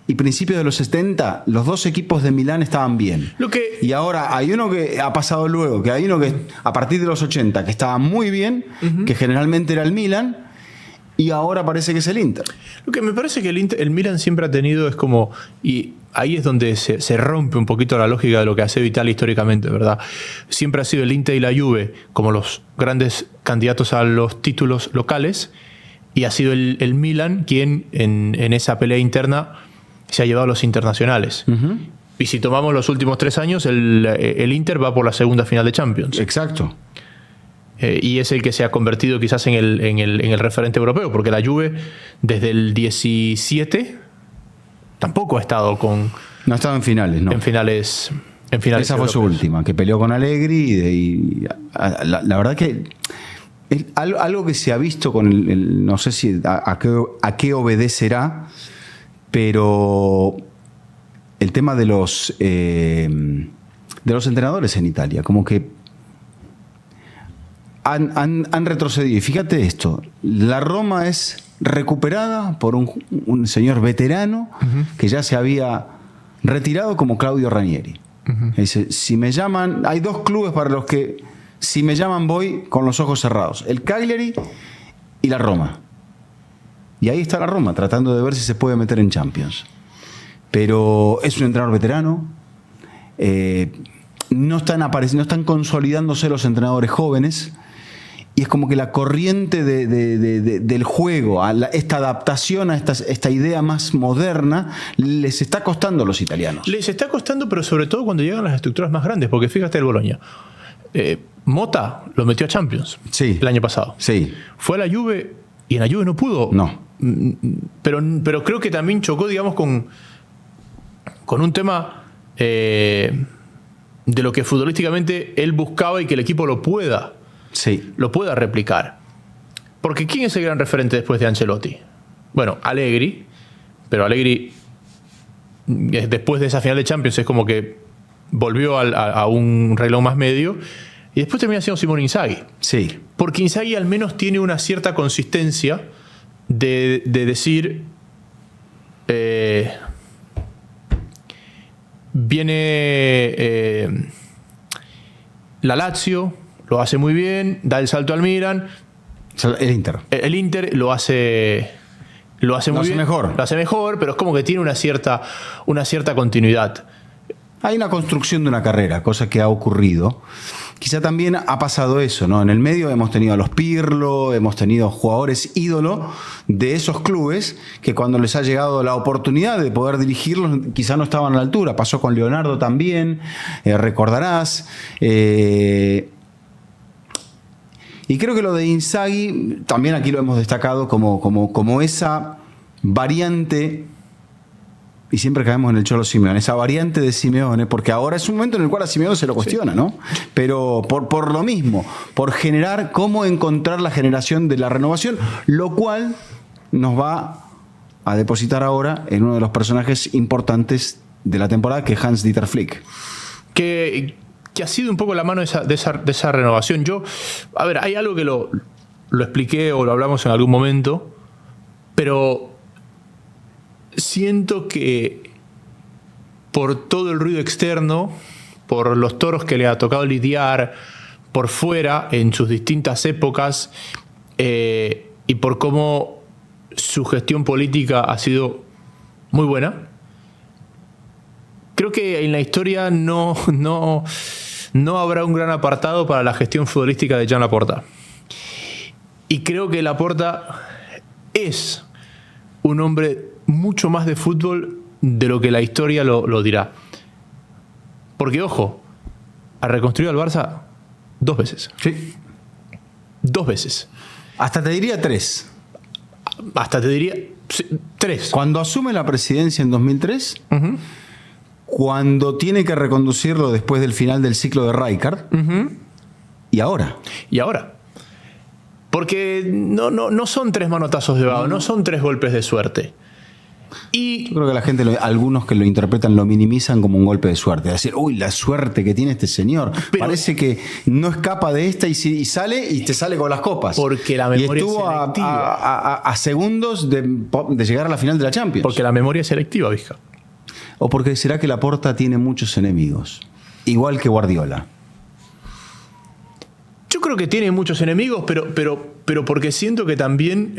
y principios de los 70, los dos equipos de Milán estaban bien. Y ahora hay uno que ha pasado luego, que hay uno que a partir de los 80 que estaba muy bien, que generalmente era el Milan, y ahora parece que es el Inter. Lo que me parece que el Milan siempre ha tenido es como... Y ahí es donde se rompe un poquito la lógica de lo que hace Vitali históricamente, ¿verdad? Siempre ha sido el Inter y la Juve como los grandes candidatos a los títulos locales, y ha sido el Milan quien en esa pelea interna se ha llevado a los internacionales. Y si tomamos los últimos 3 años, el Inter va por la segunda final de Champions. Exacto. Y es el que se ha convertido quizás en el referente europeo, porque la Juve desde el 17 tampoco ha estado con... No ha estado en finales, ¿no? En finales esa fue su última, que peleó con Allegri la verdad que es algo que se ha visto con no sé si a qué obedecerá, pero el tema de los entrenadores en Italia, como que han retrocedido. Y fíjate esto, la Roma es recuperada por un señor veterano que ya se había retirado, como Claudio Ranieri. Dice, si me llaman, hay 2 clubes para los que si me llaman voy con los ojos cerrados, el Cagliari y la Roma. Y ahí está la Roma, tratando de ver si se puede meter en Champions. Pero es un entrenador veterano. No están consolidándose los entrenadores jóvenes. Y es como que la corriente del juego, esta adaptación a esta idea más moderna, les está costando a los italianos. Les está costando, pero sobre todo cuando llegan las estructuras más grandes, porque fíjate el Boloña. Mota lo metió a Champions el año pasado. Sí. Fue a la Juve y en la Juve no pudo. No. Pero creo que también chocó, digamos, con un tema de lo que futbolísticamente él buscaba y que el equipo lo pueda replicar. Porque ¿quién es el gran referente después de Ancelotti? Bueno, Allegri, pero Allegri después de esa final de Champions es como que volvió a un reloj más medio, y después termina siendo Simone Inzaghi. Sí. Porque Inzaghi al menos tiene una cierta consistencia de decir viene la Lazio, lo hace muy bien, da el salto al Milan. El Inter. El Inter lo hace muy bien. Lo hace mejor, pero es como que tiene una cierta continuidad. hay una construcción de una carrera, cosa que ha ocurrido. Quizá también ha pasado eso, ¿no? En el medio hemos tenido a los Pirlo, hemos tenido jugadores ídolo de esos clubes que cuando les ha llegado la oportunidad de poder dirigirlos quizá no estaban a la altura. Pasó con Leonardo también, recordarás. Y creo que lo de Inzaghi, también aquí lo hemos destacado como esa variante. Y siempre caemos en el Cholo Simeone, esa variante de Simeone, porque ahora es un momento en el cual a Simeone se lo cuestiona, ¿no? Pero por lo mismo, por generar cómo encontrar la generación de la renovación, lo cual nos va a depositar ahora en uno de los personajes importantes de la temporada, que es Hans-Dieter Flick. Que ha sido un poco la mano de esa renovación. A ver, hay algo que lo expliqué o lo hablamos en algún momento, pero siento que por todo el ruido externo, por los toros que le ha tocado lidiar por fuera en sus distintas épocas y por cómo su gestión política ha sido muy buena, creo que en la historia no habrá un gran apartado para la gestión futbolística de Joan Laporta. Y creo que Laporta es un hombre mucho más de fútbol de lo que la historia lo dirá. Porque, ojo, ha reconstruido al Barça 2 veces. Sí. 2 veces. Hasta te diría 3. Hasta te diría 3. Cuando asume la presidencia en 2003, cuando tiene que reconducirlo después del final del ciclo de Rijkaard, y ahora. Porque no son 3 manotazos de vago, no son 3 golpes de suerte. Y yo creo que la gente, algunos que lo interpretan, lo minimizan como un golpe de suerte. Decir, uy, la suerte que tiene este señor. Parece que no escapa de esta y sale y te sale con las copas. Porque la memoria y estuvo es selectiva. a segundos de llegar a la final de la Champions. Porque la memoria es selectiva, Vizca. O porque será que Laporta tiene muchos enemigos. Igual que Guardiola. Yo creo que tiene muchos enemigos, pero porque siento que también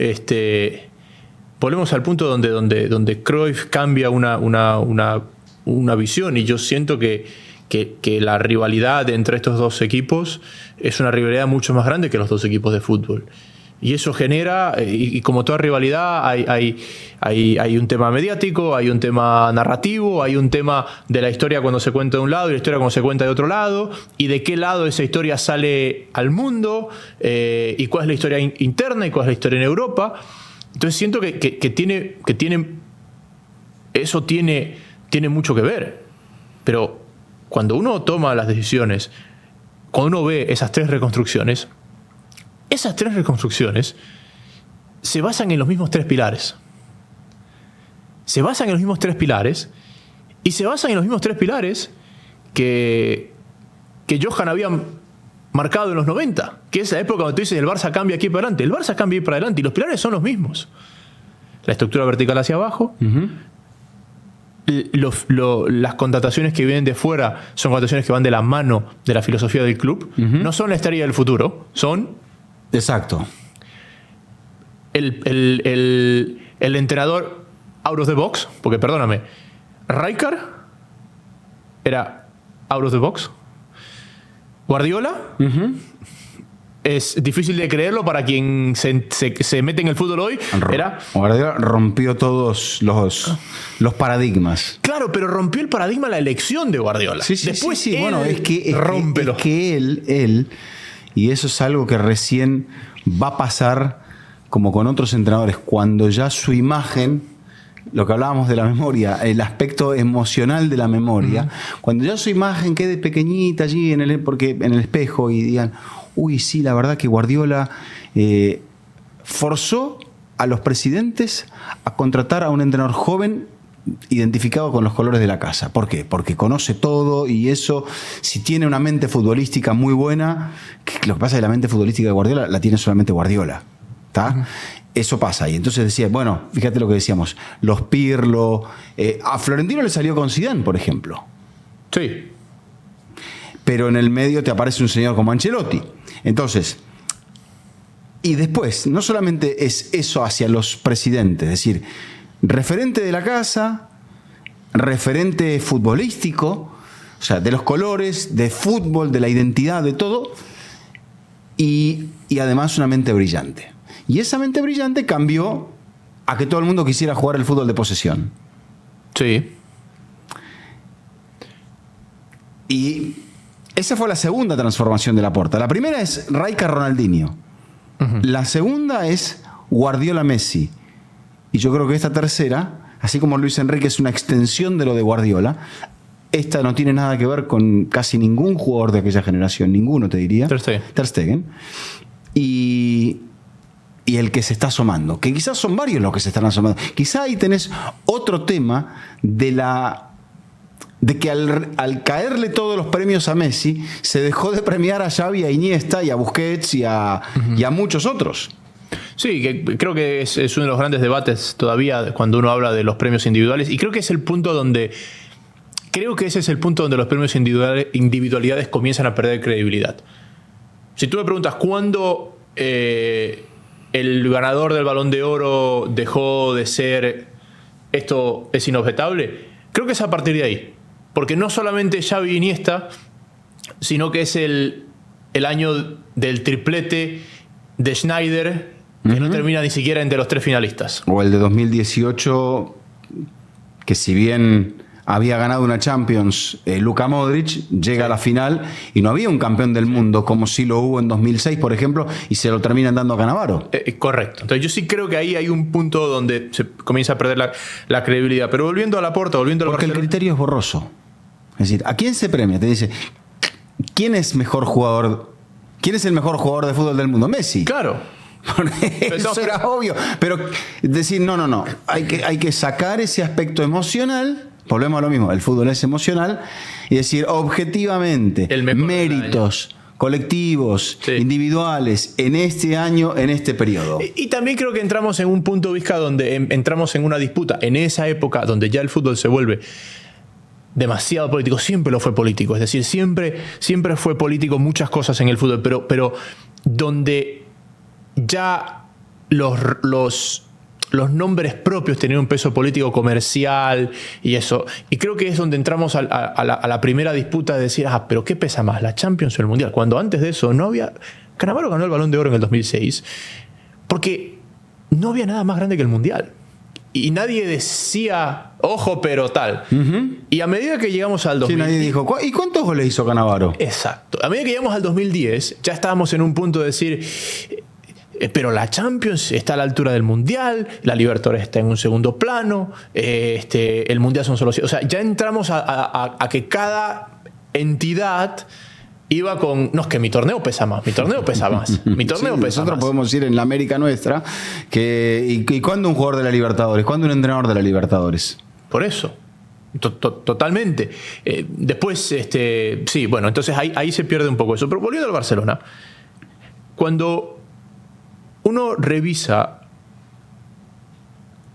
volvemos al punto donde Cruyff cambia una visión, y yo siento que la rivalidad entre estos dos equipos es una rivalidad mucho más grande que los dos equipos de fútbol. Y eso genera, y como toda rivalidad, hay un tema mediático, hay un tema narrativo, hay un tema de la historia cuando se cuenta de un lado y la historia cuando se cuenta de otro lado, y de qué lado esa historia sale al mundo, y cuál es la historia interna y cuál es la historia en Europa. Entonces siento que eso tiene mucho que ver. Pero cuando uno toma las decisiones, cuando uno ve esas 3 reconstrucciones, esas 3 reconstrucciones se basan en los mismos 3 pilares. Se basan en los mismos 3 pilares y se basan en los mismos 3 pilares que Johan había marcado en los 90, que es la época donde tú dices el Barça cambia aquí para adelante. El Barça cambia aquí para adelante y los pilares son los mismos. La estructura vertical hacia abajo, las contrataciones que vienen de fuera son contrataciones que van de la mano de la filosofía del club. No son la estrella del futuro, son... Exacto. El entrenador out of the box, porque perdóname, Rijkaard era out of the box. Guardiola es difícil de creerlo para quien se mete en el fútbol hoy. Guardiola rompió todos los paradigmas. Claro, pero rompió el paradigma la elección de Guardiola. Sí, Después sí. Bueno, es que él, y eso es algo que recién va a pasar como con otros entrenadores, cuando ya su imagen, lo que hablábamos de la memoria, el aspecto emocional de la memoria, cuando ya su imagen quede pequeñita allí en el espejo y digan, uy, sí, la verdad que Guardiola forzó a los presidentes a contratar a un entrenador joven identificado con los colores de la casa. ¿Por qué? Porque conoce todo, y eso, si tiene una mente futbolística muy buena, lo que pasa es que la mente futbolística de Guardiola la tiene solamente Guardiola. ¿Está? Eso pasa. Y entonces decía, bueno, fíjate lo que decíamos, los Pirlo, a Florentino le salió con Zidane, por ejemplo. Sí. Pero en el medio te aparece un señor como Ancelotti. Entonces, y después, no solamente es eso hacia los presidentes, es decir, referente de la casa, referente futbolístico, O sea, de los colores, de fútbol, de la identidad, de todo. Y además una mente brillante. Y esa mente brillante cambió a que todo el mundo quisiera jugar el fútbol de posesión. Sí. Y esa fue la segunda transformación de Laporta. La primera es Rijkaard-Ronaldinho. Uh-huh. La segunda es Guardiola-Messi. Y yo creo que esta tercera, así como Luis Enrique es una extensión de lo de Guardiola, esta no tiene nada que ver con casi ningún jugador de aquella generación, ninguno te diría. Ter Stegen. Y el que se está asomando, que quizás son varios los que se están asomando. Quizá ahí tenés otro tema de que al caerle todos los premios a Messi, se dejó de premiar a Xavi, a Iniesta y a Busquets y a muchos otros. Sí, que creo que es uno de los grandes debates todavía cuando uno habla de los premios individuales, y creo que es el punto donde ese es el punto donde los premios individualidades comienzan a perder credibilidad. Si tú me preguntas cuándo el ganador del Balón de Oro dejó de ser, esto es inobjetable, creo que es a partir de ahí. Porque no solamente Xavi y Iniesta, sino que es el año del triplete de Schneider, que no termina ni siquiera entre los 3 finalistas. O el de 2018, que si bien había ganado una Champions, Luka Modric llega a la final y no había un campeón del mundo como sí lo hubo en 2006, por ejemplo, y se lo terminan dando a Cannavaro. Correcto. Entonces yo sí creo que ahí hay un punto donde se comienza a perder la credibilidad. Pero volviendo a Laporta, volviendo al Barcelona, el criterio es borroso. Es decir, ¿a quién se premia? Te dice, ¿quién es mejor jugador? ¿Quién es el mejor jugador de fútbol del mundo? Messi. Claro. Eso era obvio. Pero decir, no. Hay que sacar ese aspecto emocional. Volvemos a lo mismo. El fútbol es emocional. Y decir, objetivamente, méritos colectivos, individuales, en este año, en este periodo. Y también creo que entramos en un punto, Vizca, donde entramos en una disputa. En esa época donde ya el fútbol se vuelve demasiado político, siempre lo fue político, es decir, siempre fue político muchas cosas en el fútbol, pero donde ya los nombres propios tenían un peso político comercial y eso, y creo que es donde entramos a la primera disputa de decir, pero ¿qué pesa más, la Champions o el Mundial? Cuando antes de eso no había... Cannavaro ganó el Balón de Oro en el 2006 porque no había nada más grande que el Mundial. Y nadie decía, ojo, pero tal. Uh-huh. Y a medida que llegamos al 2010... Sí, nadie dijo, ¿y cuántos goles hizo Cannavaro? Exacto. A medida que llegamos al 2010, ya estábamos en un punto de decir, pero la Champions está a la altura del Mundial, la Libertadores está en un segundo plano, el Mundial son solo... O sea, ya entramos a que cada entidad... iba con, no, es que mi torneo pesa más, mi torneo pesa más. Nosotros podemos ir en la América nuestra, ¿y cuándo un jugador de la Libertadores? ¿Cuándo un entrenador de la Libertadores? Por eso, totalmente. Después, sí, bueno, entonces ahí se pierde un poco eso. Pero volviendo al Barcelona, cuando uno revisa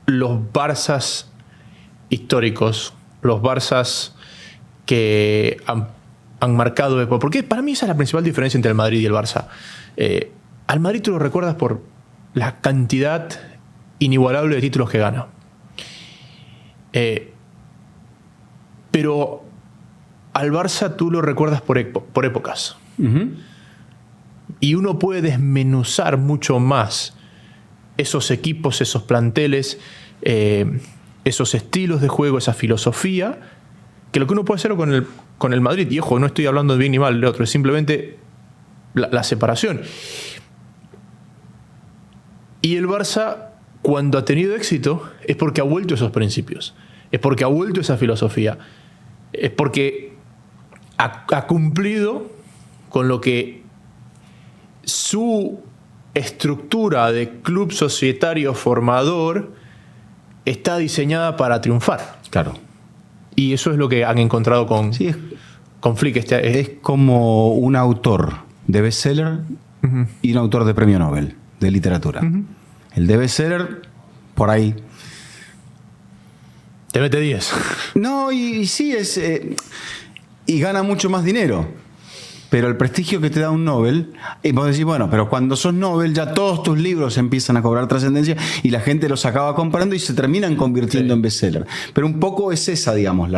los Barças históricos, los Barças que han marcado, porque para mí esa es la principal diferencia entre el Madrid y el Barça. Al Madrid tú lo recuerdas por la cantidad inigualable de títulos que gana. Pero al Barça tú lo recuerdas por épocas. Uh-huh. Y uno puede desmenuzar mucho más esos equipos, esos planteles, esos estilos de juego, esa filosofía, que lo que uno puede hacer con el Madrid. Y ojo, no estoy hablando de bien ni mal del otro, es simplemente la separación. Y el Barça, cuando ha tenido éxito, es porque ha vuelto esos principios, es porque ha vuelto esa filosofía, es porque ha cumplido con lo que su estructura de club societario formador está diseñada para triunfar. Claro. Y eso es lo que han encontrado con Flick. Es como un autor de bestseller uh-huh. y un autor de premio Nobel de literatura. Uh-huh. El de bestseller, por ahí. Te mete 10. No, y sí, y gana mucho más dinero. Pero el prestigio que te da un Nobel, y vos decís, bueno, pero cuando sos Nobel ya todos tus libros empiezan a cobrar trascendencia y la gente los acaba comprando y se terminan convirtiendo en bestseller. Pero un poco es esa, digamos,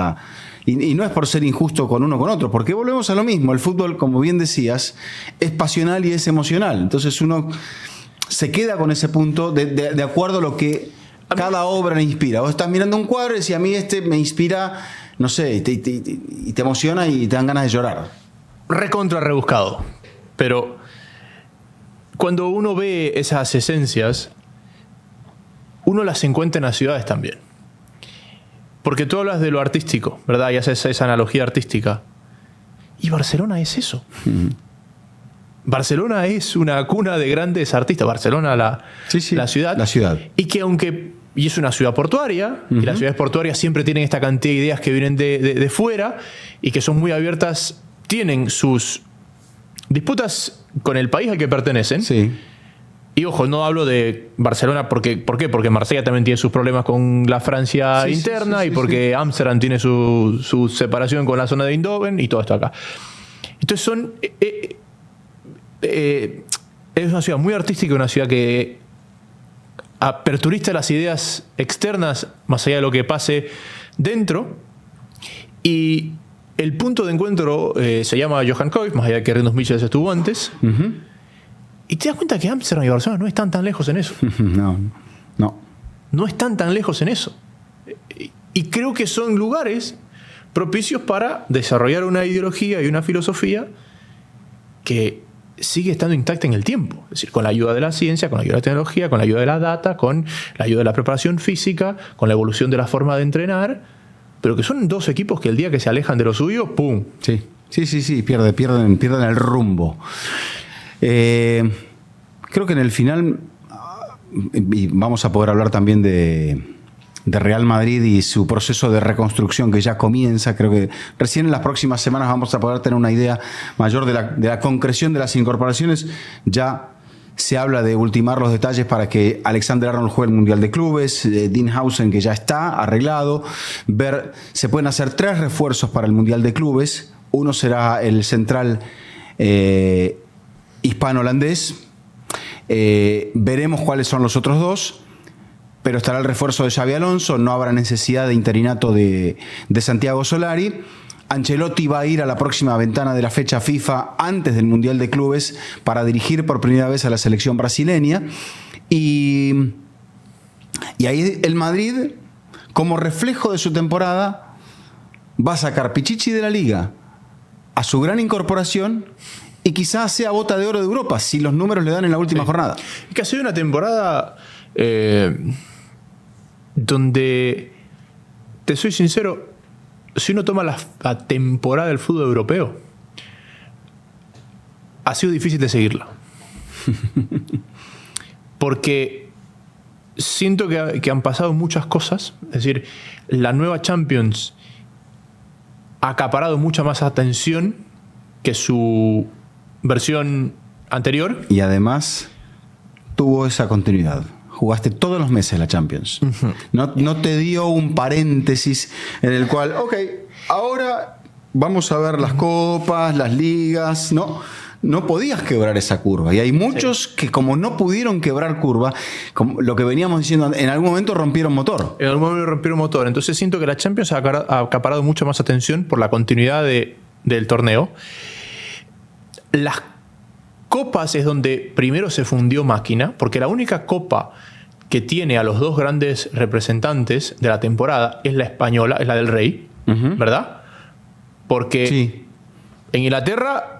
Y no es por ser injusto con uno o con otro, porque volvemos a lo mismo. El fútbol, como bien decías, es pasional y es emocional. Entonces uno se queda con ese punto de acuerdo a lo que cada obra le inspira. Vos estás mirando un cuadro y decís, a mí este me inspira, no sé, y te emociona y te dan ganas de llorar. Recontra rebuscado. Pero cuando uno ve esas esencias, uno las encuentra en las ciudades también. Porque tú hablas de lo artístico, ¿verdad? Y haces esa analogía artística. Y Barcelona es eso. Barcelona es una cuna de grandes artistas. Barcelona, la ciudad. La ciudad. Y es una ciudad portuaria. Y las ciudades portuarias siempre tienen esta cantidad de ideas que vienen de fuera y que son muy abiertas. Tienen sus disputas con el país al que pertenecen. Sí. Y ojo, no hablo de Barcelona ¿por qué? Porque Marsella también tiene sus problemas con la Francia interna y porque Ámsterdam tiene su separación con la zona de Eindhoven y todo esto acá. Entonces es una ciudad muy artística, una ciudad que aperturiza las ideas externas más allá de lo que pase dentro. Y el punto de encuentro se llama Johan Cruyff, más allá de que Rinus Michels estuvo antes. Y te das cuenta que Ámsterdam y Barcelona no están tan lejos en eso. No. No están tan lejos en eso. Y creo que son lugares propicios para desarrollar una ideología y una filosofía que sigue estando intacta en el tiempo. Es decir, con la ayuda de la ciencia, con la ayuda de la tecnología, con la ayuda de la data, con la ayuda de la preparación física, con la evolución de la forma de entrenar, pero que son dos equipos que el día que se alejan de lo suyo, ¡pum! Sí, pierden el rumbo. Creo que en el final, y vamos a poder hablar también de Real Madrid y su proceso de reconstrucción que ya comienza. Creo que recién en las próximas semanas vamos a poder tener una idea mayor de la concreción de las incorporaciones. Ya se habla de ultimar los detalles para que Alexander Arnold juegue el Mundial de Clubes, Dean Howson, que ya está arreglado. Se pueden hacer 3 refuerzos para el Mundial de Clubes. Uno será el central hispano-holandés. Veremos cuáles son los otros 2, pero estará el refuerzo de Xabi Alonso. No habrá necesidad de interinato de Santiago Solari. Ancelotti va a ir a la próxima ventana de la fecha FIFA antes del Mundial de Clubes para dirigir por primera vez a la selección brasileña. Y ahí el Madrid, como reflejo de su temporada, va a sacar Pichichi de la Liga a su gran incorporación y quizás sea bota de oro de Europa si los números le dan en la última jornada. Es que ha sido una temporada donde, te soy sincero, si uno toma la temporada del fútbol europeo, ha sido difícil de seguirla. Porque siento que han pasado muchas cosas. Es decir, la nueva Champions ha acaparado mucha más atención que su versión anterior. Y además tuvo esa continuidad. Jugaste todos los meses la Champions. No te dio un paréntesis en el cual, ok, ahora vamos a ver las copas, las ligas. No podías quebrar esa curva. Y hay muchos que, como no pudieron quebrar curva, como lo que veníamos diciendo, en algún momento rompieron motor. Entonces siento que la Champions ha acaparado mucho más atención por la continuidad del torneo. Las copas es donde primero se fundió máquina, porque la única copa que tiene a los 2 grandes representantes de la temporada es la española, es la del Rey, ¿verdad? Porque en Inglaterra,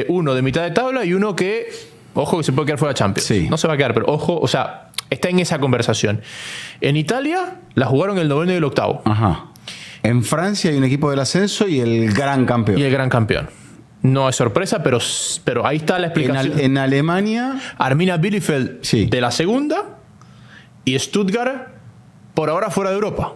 uno de mitad de tabla y uno que, ojo, que se puede quedar fuera de Champions. Sí. No se va a quedar, pero ojo, o sea, está en esa conversación. En Italia la jugaron el 9º y el 8º. Ajá. En Francia hay un equipo del ascenso y el gran campeón. No es sorpresa, pero ahí está la explicación. En Alemania, Arminia Bielefeld de la segunda y Stuttgart por ahora fuera de Europa.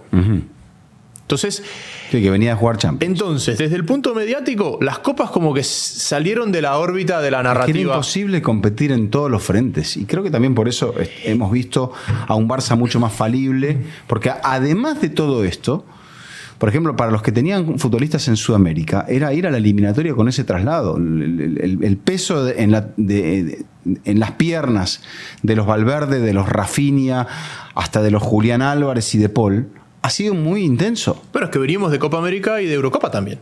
Entonces, que venía a jugar Champions. Entonces, desde el punto mediático, las copas como que salieron de la órbita de la narrativa. Era imposible competir en todos los frentes. Y creo que también por eso hemos visto a un Barça mucho más falible. Porque además de todo esto, por ejemplo, para los que tenían futbolistas en Sudamérica, era ir a la eliminatoria con ese traslado. El peso en las piernas de los Valverde, de los Rafinha, hasta de los Julián Álvarez y de Paul, ha sido muy intenso. Pero es que venimos de Copa América y de Eurocopa también.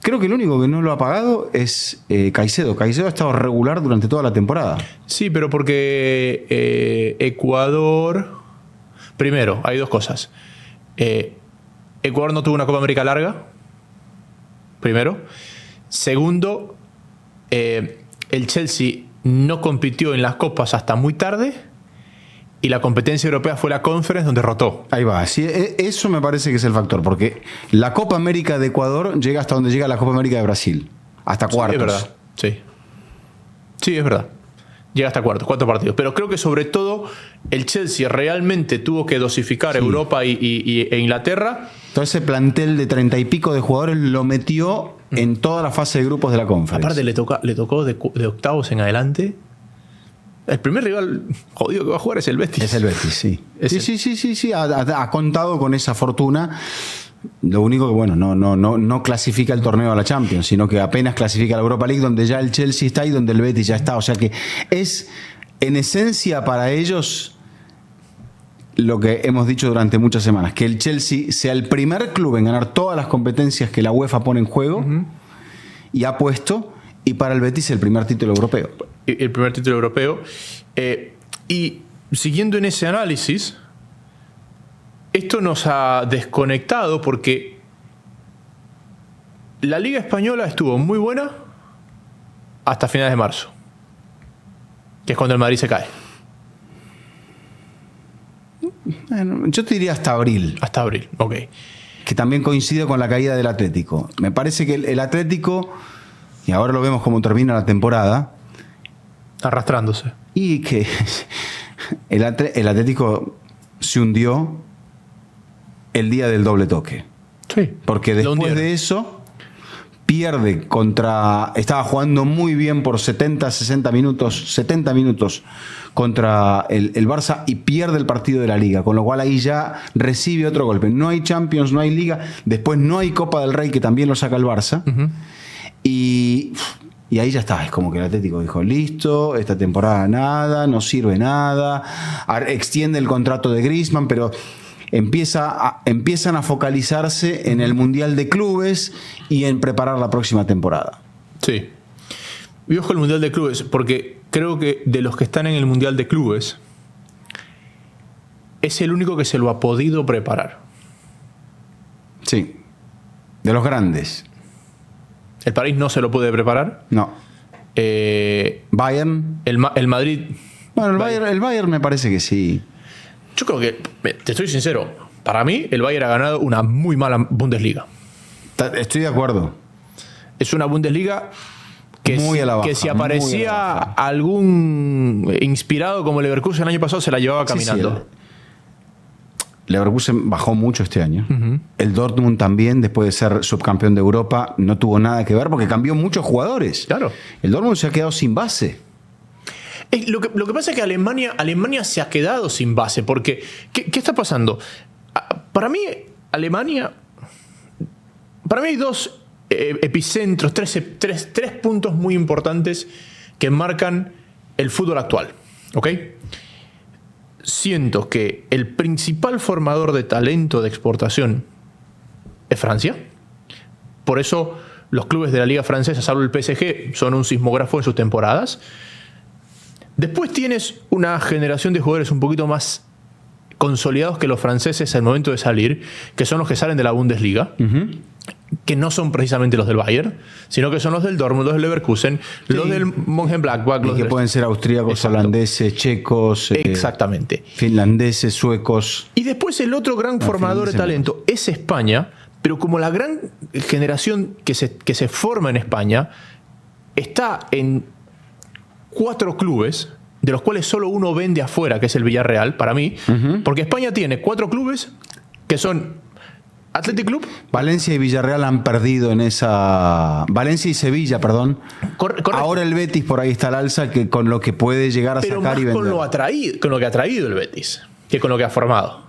Creo que el único que no lo ha pagado es Caicedo. Caicedo ha estado regular durante toda la temporada. Sí, pero porque Ecuador... Primero, hay dos cosas. Ecuador no tuvo una Copa América larga. Primero. Segundo, el Chelsea no compitió en las copas hasta muy tarde y la competencia europea fue la Conference donde rotó. Ahí va. Sí, eso me parece que es el factor, porque la Copa América de Ecuador llega hasta donde llega la Copa América de Brasil. Hasta cuartos. Sí, es verdad. Sí. Sí, es verdad. Llega hasta cuartos, 4 partidos. Pero creo que sobre todo el Chelsea realmente tuvo que dosificar Europa e Inglaterra. Todo ese plantel de 30 y pico de jugadores lo metió en toda la fase de grupos de la Conference. Aparte le tocó de octavos en adelante. El primer rival jodido que va a jugar es el Betis. Es el Betis, sí. Sí. Ha contado con esa fortuna. Lo único que, bueno, no clasifica el torneo a la Champions, sino que apenas clasifica a la Europa League, donde ya el Chelsea está y donde el Betis ya está. O sea que es, en esencia, para ellos lo que hemos dicho durante muchas semanas, que el Chelsea sea el primer club en ganar todas las competencias que la UEFA pone en juego y ha puesto, y para el Betis el primer título europeo. El primer título europeo. Y siguiendo en ese análisis, esto nos ha desconectado porque la Liga Española estuvo muy buena hasta finales de marzo, que es cuando el Madrid se cae. Bueno, yo te diría hasta abril. Hasta abril, ok. Que también coincide con la caída del Atlético. Me parece que el Atlético, y ahora lo vemos cómo termina la temporada, arrastrándose. Y que el Atlético se hundió el día del doble toque. Sí. Porque después de eso pierde contra... Estaba jugando muy bien por 70 minutos contra el Barça y pierde el partido de la Liga, con lo cual ahí ya recibe otro golpe. No hay Champions, no hay Liga, después no hay Copa del Rey, que también lo saca el Barça. Y ahí ya está, es como que el Atlético dijo, listo, esta temporada nada, no sirve nada, extiende el contrato de Griezmann, pero empiezan a focalizarse en el Mundial de Clubes y en preparar la próxima temporada. Sí. Y ojo el Mundial de Clubes, porque creo que de los que están en el Mundial de Clubes, es el único que se lo ha podido preparar. Sí, de los grandes. ¿El París no se lo puede preparar? No. Bayern. El Madrid. Bueno, el Bayern me parece que sí. Yo creo que, te estoy sincero, para mí el Bayern ha ganado una muy mala Bundesliga. Estoy de acuerdo. Es una Bundesliga que, muy a la baja, que si aparecía algún inspirado como Leverkusen el año pasado, se la llevaba caminando. Sí. Leverkusen bajó mucho este año. El Dortmund también, después de ser subcampeón de Europa, no tuvo nada que ver porque cambió muchos jugadores. Claro. El Dortmund se ha quedado sin base. Lo que pasa es que Alemania se ha quedado sin base. Porque, ¿qué está pasando? Para mí, Alemania... Para mí hay dos epicentros, tres puntos muy importantes que marcan el fútbol actual. ¿Ok? Siento que el principal formador de talento de exportación es Francia. Por eso los clubes de la liga francesa, salvo el PSG, son un sismógrafo en sus temporadas. Después tienes una generación de jugadores un poquito más consolidados que los franceses al momento de salir, que son los que salen de la Bundesliga, que no son precisamente los del Bayern, sino que son los del Dortmund, los del Leverkusen, los del Mönchengladbach. Y que pueden ser austríacos, holandeses, checos, exactamente, finlandeses, suecos. Y después el otro gran formador de talento es España, pero como la gran generación que se forma en España está en 4 clubes, de los cuales solo uno vende afuera, que es el Villarreal, para mí, porque España tiene 4 clubes que son Athletic Club. Valencia y Villarreal han perdido en esa... Valencia y Sevilla, perdón. Correcto. Ahora el Betis por ahí está al alza, que con lo que puede llegar a pero sacar y vender. Con lo que ha traído el Betis, que con lo que ha formado.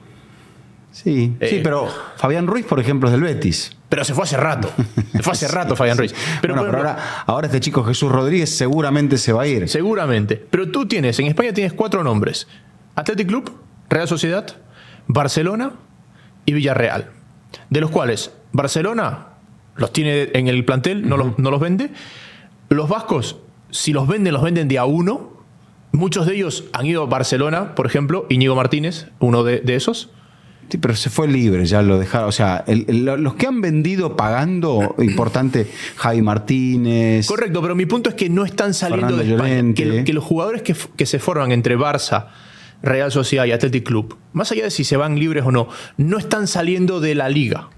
Sí, pero Fabián Ruiz, por ejemplo, es del Betis. Pero se fue hace rato. Se fue hace rato Fabián Ruiz. Pero, bueno, pero ahora este chico Jesús Rodríguez seguramente se va a ir. Seguramente. Pero tú en España tienes 4 nombres. Athletic Club, Real Sociedad, Barcelona y Villarreal, de los cuales Barcelona los tiene en el plantel, no los vende. Los vascos, si los venden de a uno. Muchos de ellos han ido a Barcelona, por ejemplo, Íñigo Martínez, uno de esos. Sí, pero se fue libre, ya lo dejaron. O sea, los que han vendido pagando, importante, Javi Martínez. Correcto, pero mi punto es que no están saliendo de España. Que los jugadores que se forman entre Barça, Real Sociedad y Athletic Club, más allá de si se van libres o no, no están saliendo de la liga.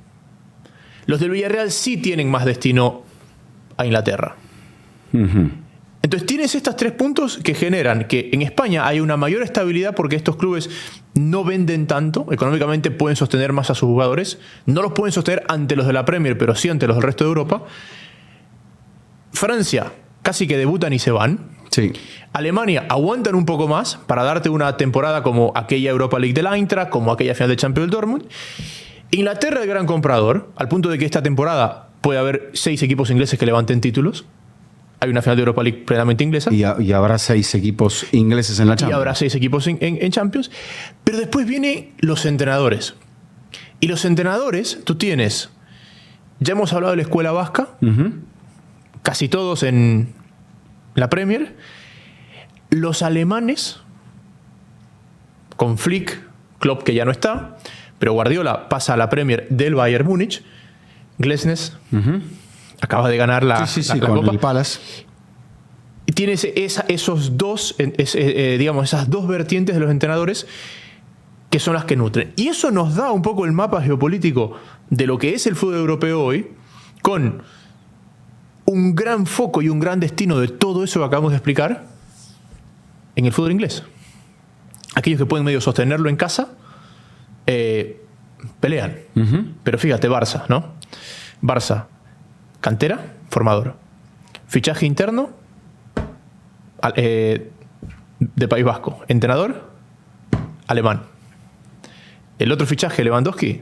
Los del Villarreal sí tienen más destino a Inglaterra. Entonces tienes estos 3 puntos que generan que en España hay una mayor estabilidad porque estos clubes no venden tanto, económicamente pueden sostener más a sus jugadores, no los pueden sostener ante los de la Premier, pero sí ante los del resto de Europa. Francia casi que debutan y se van. Sí. Alemania aguantan un poco más para darte una temporada como aquella Europa League del Eintracht, como aquella final de Champions del Dortmund. Inglaterra el gran comprador, al punto de que esta temporada puede haber 6 equipos ingleses que levanten títulos. Hay una final de Europa League plenamente inglesa. Y habrá 6 equipos ingleses en la Champions. Y habrá 6 equipos en Champions. Pero después vienen los entrenadores. Y los entrenadores, tú tienes... Ya hemos hablado de la escuela vasca. Casi todos en la Premier. Los alemanes, con Flick, Klopp que ya no está, pero Guardiola pasa a la Premier del Bayern Múnich. Glesnes acaba de ganar la con Copa. el Palace. Y tienes esas dos vertientes de los entrenadores que son las que nutren. Y eso nos da un poco el mapa geopolítico de lo que es el fútbol europeo hoy, con un gran foco y un gran destino de todo eso que acabamos de explicar en el fútbol inglés. Aquellos que pueden medio sostenerlo en casa pelean. Pero fíjate, Barça, ¿no? Barça, cantera, formador. Fichaje interno de País Vasco. Entrenador, alemán. El otro fichaje, Lewandowski,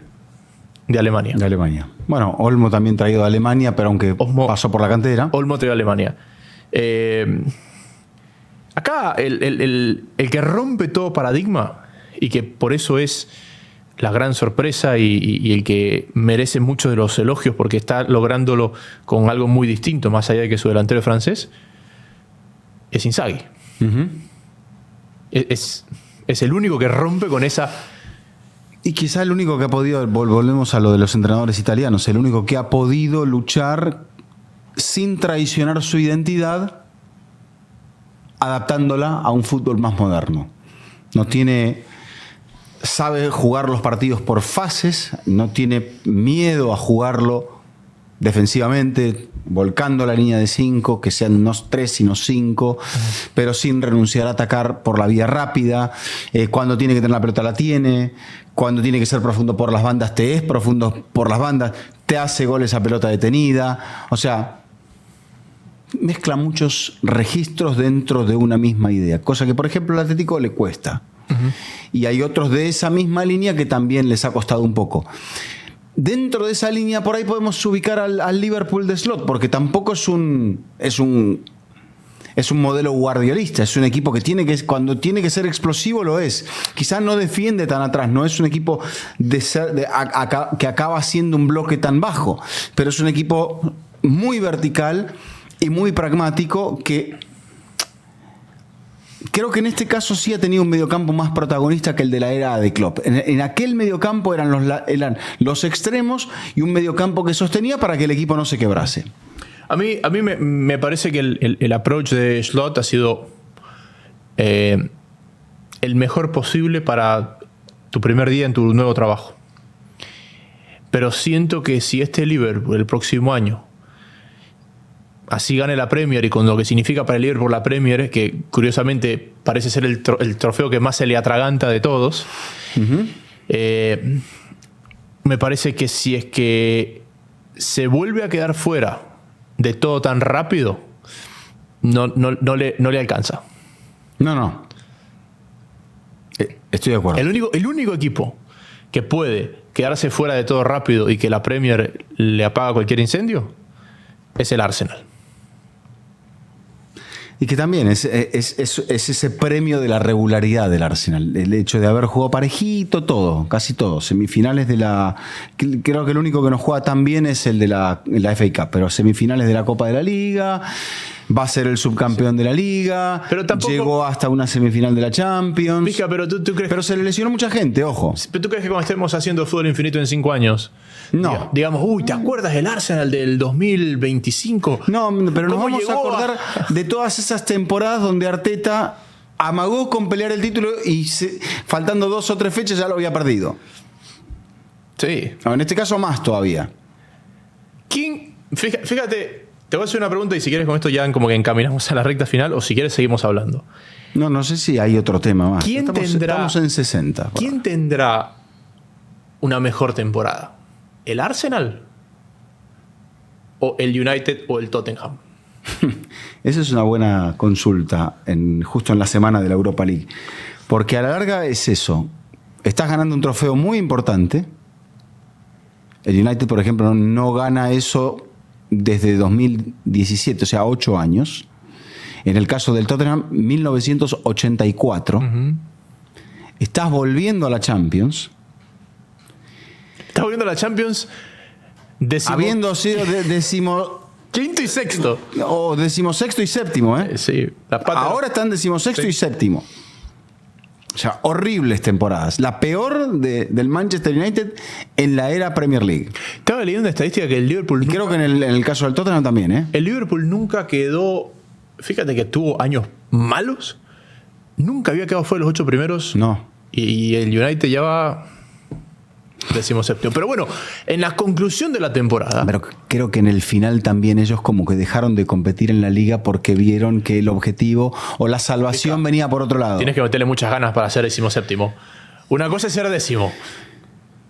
de Alemania. De Alemania. Bueno, Olmo también traído de Alemania, pero aunque pasó por la cantera. Olmo traído de Alemania. Acá el que rompe todo paradigma y que por eso es la gran sorpresa y el que merece muchos de los elogios porque está lográndolo con algo muy distinto, más allá de que su delantero es francés, es Inzaghi. Es el único que rompe con esa... Y quizá el único que ha podido, volvemos a lo de los entrenadores italianos, el único que ha podido luchar sin traicionar su identidad, adaptándola a un fútbol más moderno. Sabe jugar los partidos por fases, no tiene miedo a jugarlo defensivamente, volcando la línea de 5, que sean no 3 sino 5, pero sin renunciar a atacar por la vía rápida. Cuando tiene que tener la pelota la tiene, cuando tiene que ser profundo por las bandas te es profundo por las bandas, te hace goles a pelota detenida. O sea, mezcla muchos registros dentro de una misma idea, cosa que por ejemplo al Atlético le cuesta. Y hay otros de esa misma línea que también les ha costado un poco. Dentro de esa línea por ahí podemos ubicar al Liverpool de Slot, porque tampoco es un modelo guardiolista, es un equipo que cuando tiene que ser explosivo lo es. Quizás no defiende tan atrás, no es un equipo que acaba siendo un bloque tan bajo, pero es un equipo muy vertical y muy pragmático que creo que en este caso sí ha tenido un mediocampo más protagonista que el de la era de Klopp. En aquel mediocampo eran los extremos y un mediocampo que sostenía para que el equipo no se quebrase. A mí me parece que el approach de Slot ha sido el mejor posible para tu primer día en tu nuevo trabajo. Pero siento que si este Liverpool el próximo año así gane la Premier y con lo que significa para el Liverpool la Premier, que curiosamente parece ser el trofeo que más se le atraganta de todos, me parece que si es que se vuelve a quedar fuera de todo tan rápido, no le alcanza. No. Estoy de acuerdo. El único equipo que puede quedarse fuera de todo rápido y que la Premier le apaga cualquier incendio es el Arsenal. Y que también es ese premio de la regularidad del Arsenal. El hecho de haber jugado parejito todo, casi todo. Semifinales de la... Creo que el único que nos juega tan bien es el de la FA Cup, pero semifinales de la Copa de la Liga... Va a ser el subcampeón de la Liga. Pero tampoco... Llegó hasta una semifinal de la Champions. Pica, pero ¿tú crees? Pero se le lesionó mucha gente, ojo. ¿Pero tú crees que cuando estemos haciendo fútbol infinito en 5 años... No. Digamos, ¿te acuerdas del Arsenal del 2025? No, pero nos ¿Cómo vamos a llegó acordar de todas esas temporadas donde Arteta amagó con pelear el título y faltando 2 o 3 fechas ya lo había perdido. Sí. No, en este caso más todavía. ¿Quién? Fíjate... Te voy a hacer una pregunta y si quieres con esto ya como que encaminamos a la recta final o si quieres seguimos hablando. No sé si hay otro tema más. ¿Quién Estamos en 60. ¿Quién tendrá una mejor temporada? ¿El Arsenal? ¿O el United o el Tottenham? Esa es una buena consulta justo en la semana de la Europa League. Porque a la larga es eso. Estás ganando un trofeo muy importante. El United, por ejemplo, no gana eso desde 2017, o sea, 8 años. En el caso del Tottenham, 1984. Estás volviendo a la Champions. Estás volviendo a la Champions habiendo sido quinto y sexto. O decimosexto y séptimo, ¿eh? Sí. Ahora están decimosexto y séptimo. O sea, horribles temporadas. La peor del Manchester United en la era Premier League. Estaba leyendo una estadística que el Liverpool... Y creo que en el caso del Tottenham también, ¿eh? El Liverpool nunca quedó... Fíjate que tuvo años malos. Nunca había quedado fuera de los 8 primeros. No. Y el United ya va... 17º. Pero bueno, en la conclusión de la temporada... Pero creo que en el final también ellos como que dejaron de competir en la liga porque vieron que el objetivo o la salvación venía por otro lado. Tienes que meterle muchas ganas para ser 17º. Una cosa es ser 10º,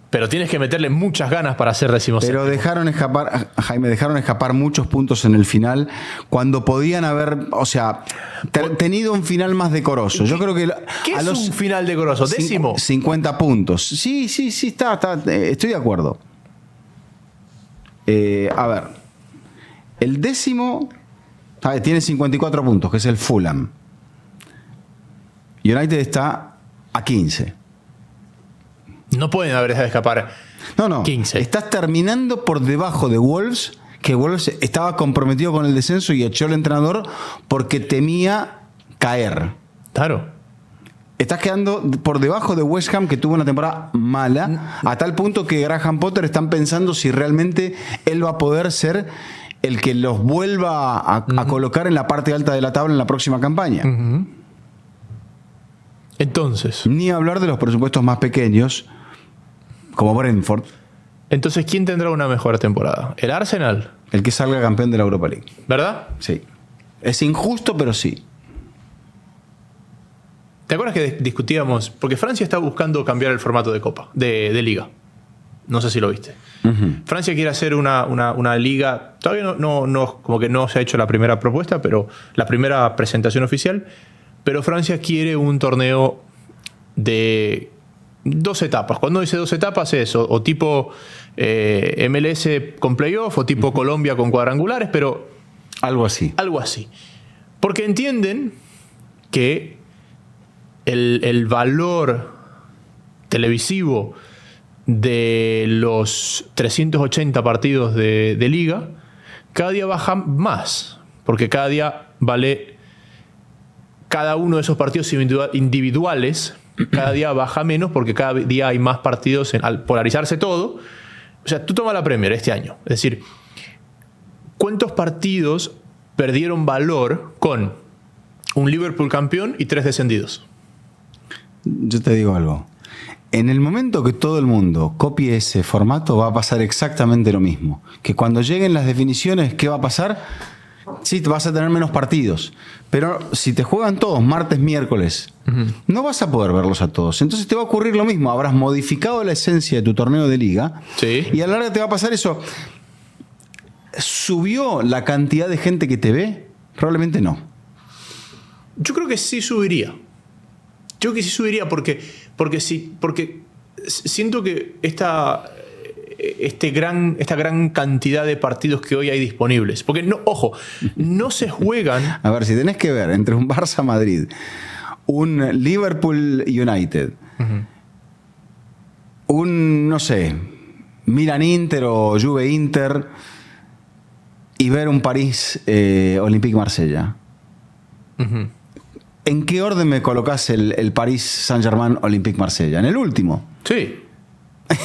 pero tienes que meterle muchas ganas para ser 17º. Pero dejaron escapar muchos puntos en el final cuando podían haber, o sea, tenido un final más decoroso. Yo creo que ¿Qué es un final decoroso? 10º. 50 puntos. Sí, está, estoy de acuerdo. A ver, el 10º tiene 54 puntos, que es el Fulham. United está a 15. No pueden haber dejado de escapar. No. 15. Estás terminando por debajo de Wolves, que Wolves estaba comprometido con el descenso y echó al entrenador porque temía caer. Claro. Estás quedando por debajo de West Ham, que tuvo una temporada mala, a tal punto que Graham Potter están pensando si realmente él va a poder ser el que los vuelva a colocar en la parte alta de la tabla en la próxima campaña. Entonces. Ni hablar de los presupuestos más pequeños, como Brentford. Entonces, ¿quién tendrá una mejor temporada? ¿El Arsenal? El que salga campeón de la Europa League. ¿Verdad? Sí. Es injusto, pero sí. ¿Te acuerdas que discutíamos? Porque Francia está buscando cambiar el formato de Copa, de Liga. No sé si lo viste. Francia quiere hacer una liga. Todavía no, como que no se ha hecho la primera propuesta, pero la primera presentación oficial. Pero Francia quiere un torneo de 2 etapas. Cuando dice 2 etapas es o tipo MLS con playoff o tipo Colombia con cuadrangulares, pero algo así. Algo así. Porque entienden que el valor televisivo de los 380 partidos de liga cada día baja más. Porque cada día vale... Cada uno de esos partidos individuales cada día baja menos porque cada día hay más partidos al polarizarse todo. O sea, tú tomas la Premier este año. Es decir, ¿cuántos partidos perdieron valor con un Liverpool campeón y 3 descendidos? Yo te digo algo. En el momento que todo el mundo copie ese formato va a pasar exactamente lo mismo. Que cuando lleguen las definiciones, ¿qué va a pasar? Sí, vas a tener menos partidos. Pero si te juegan todos martes, miércoles, no vas a poder verlos a todos. Entonces te va a ocurrir lo mismo. Habrás modificado la esencia de tu torneo de liga. Sí. Y a la larga te va a pasar eso. ¿Subió la cantidad de gente que te ve? Probablemente no. Yo creo que sí subiría. Yo creo que sí subiría porque siento que esta gran cantidad de partidos que hoy hay disponibles. Porque, ojo, no se juegan... A ver, si tenés que ver entre un Barça-Madrid, un Liverpool-United, un, no sé, Milan-Inter o Juve-Inter y ver un París-Olympique-Marsella. ¿En qué orden me colocás el París-Saint-Germain-Olympique-Marsella? ¿En el último? Sí.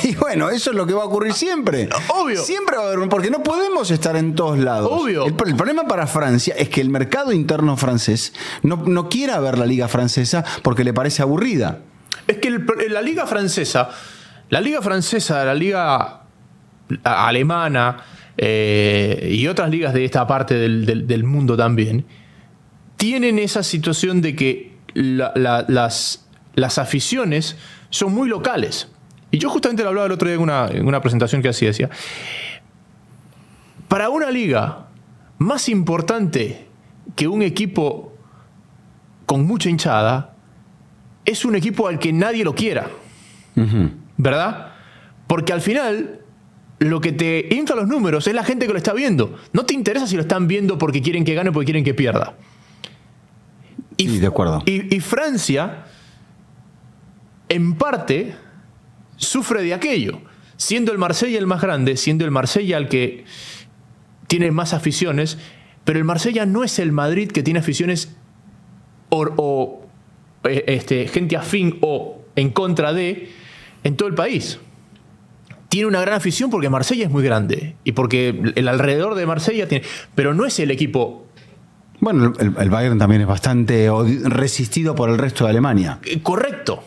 Y bueno, eso es lo que va a ocurrir siempre. Obvio. Siempre va a haber, porque no podemos estar en todos lados. Obvio. El problema para Francia es que el mercado interno francés no quiere ver la liga francesa porque le parece aburrida. Es que la liga francesa, la liga alemana y otras ligas de esta parte del mundo también, tienen esa situación de que las aficiones son muy locales. Y yo justamente lo hablaba el otro día en una presentación que hacía, decía, para una liga más importante que un equipo con mucha hinchada, es un equipo al que nadie lo quiera. ¿Verdad? Porque al final, lo que te infla los números es la gente que lo está viendo. No te interesa si lo están viendo porque quieren que gane o porque quieren que pierda. Sí, de acuerdo. Y Francia, en parte, sufre de aquello. Siendo el Marsella el más grande, siendo el Marsella el que tiene más aficiones, pero el Marsella no es el Madrid que tiene aficiones gente afín o en contra de en todo el país. Tiene una gran afición porque Marsella es muy grande y porque el alrededor de Marsella tiene, pero no es el equipo. Bueno, el Bayern también es bastante resistido por el resto de Alemania. Correcto.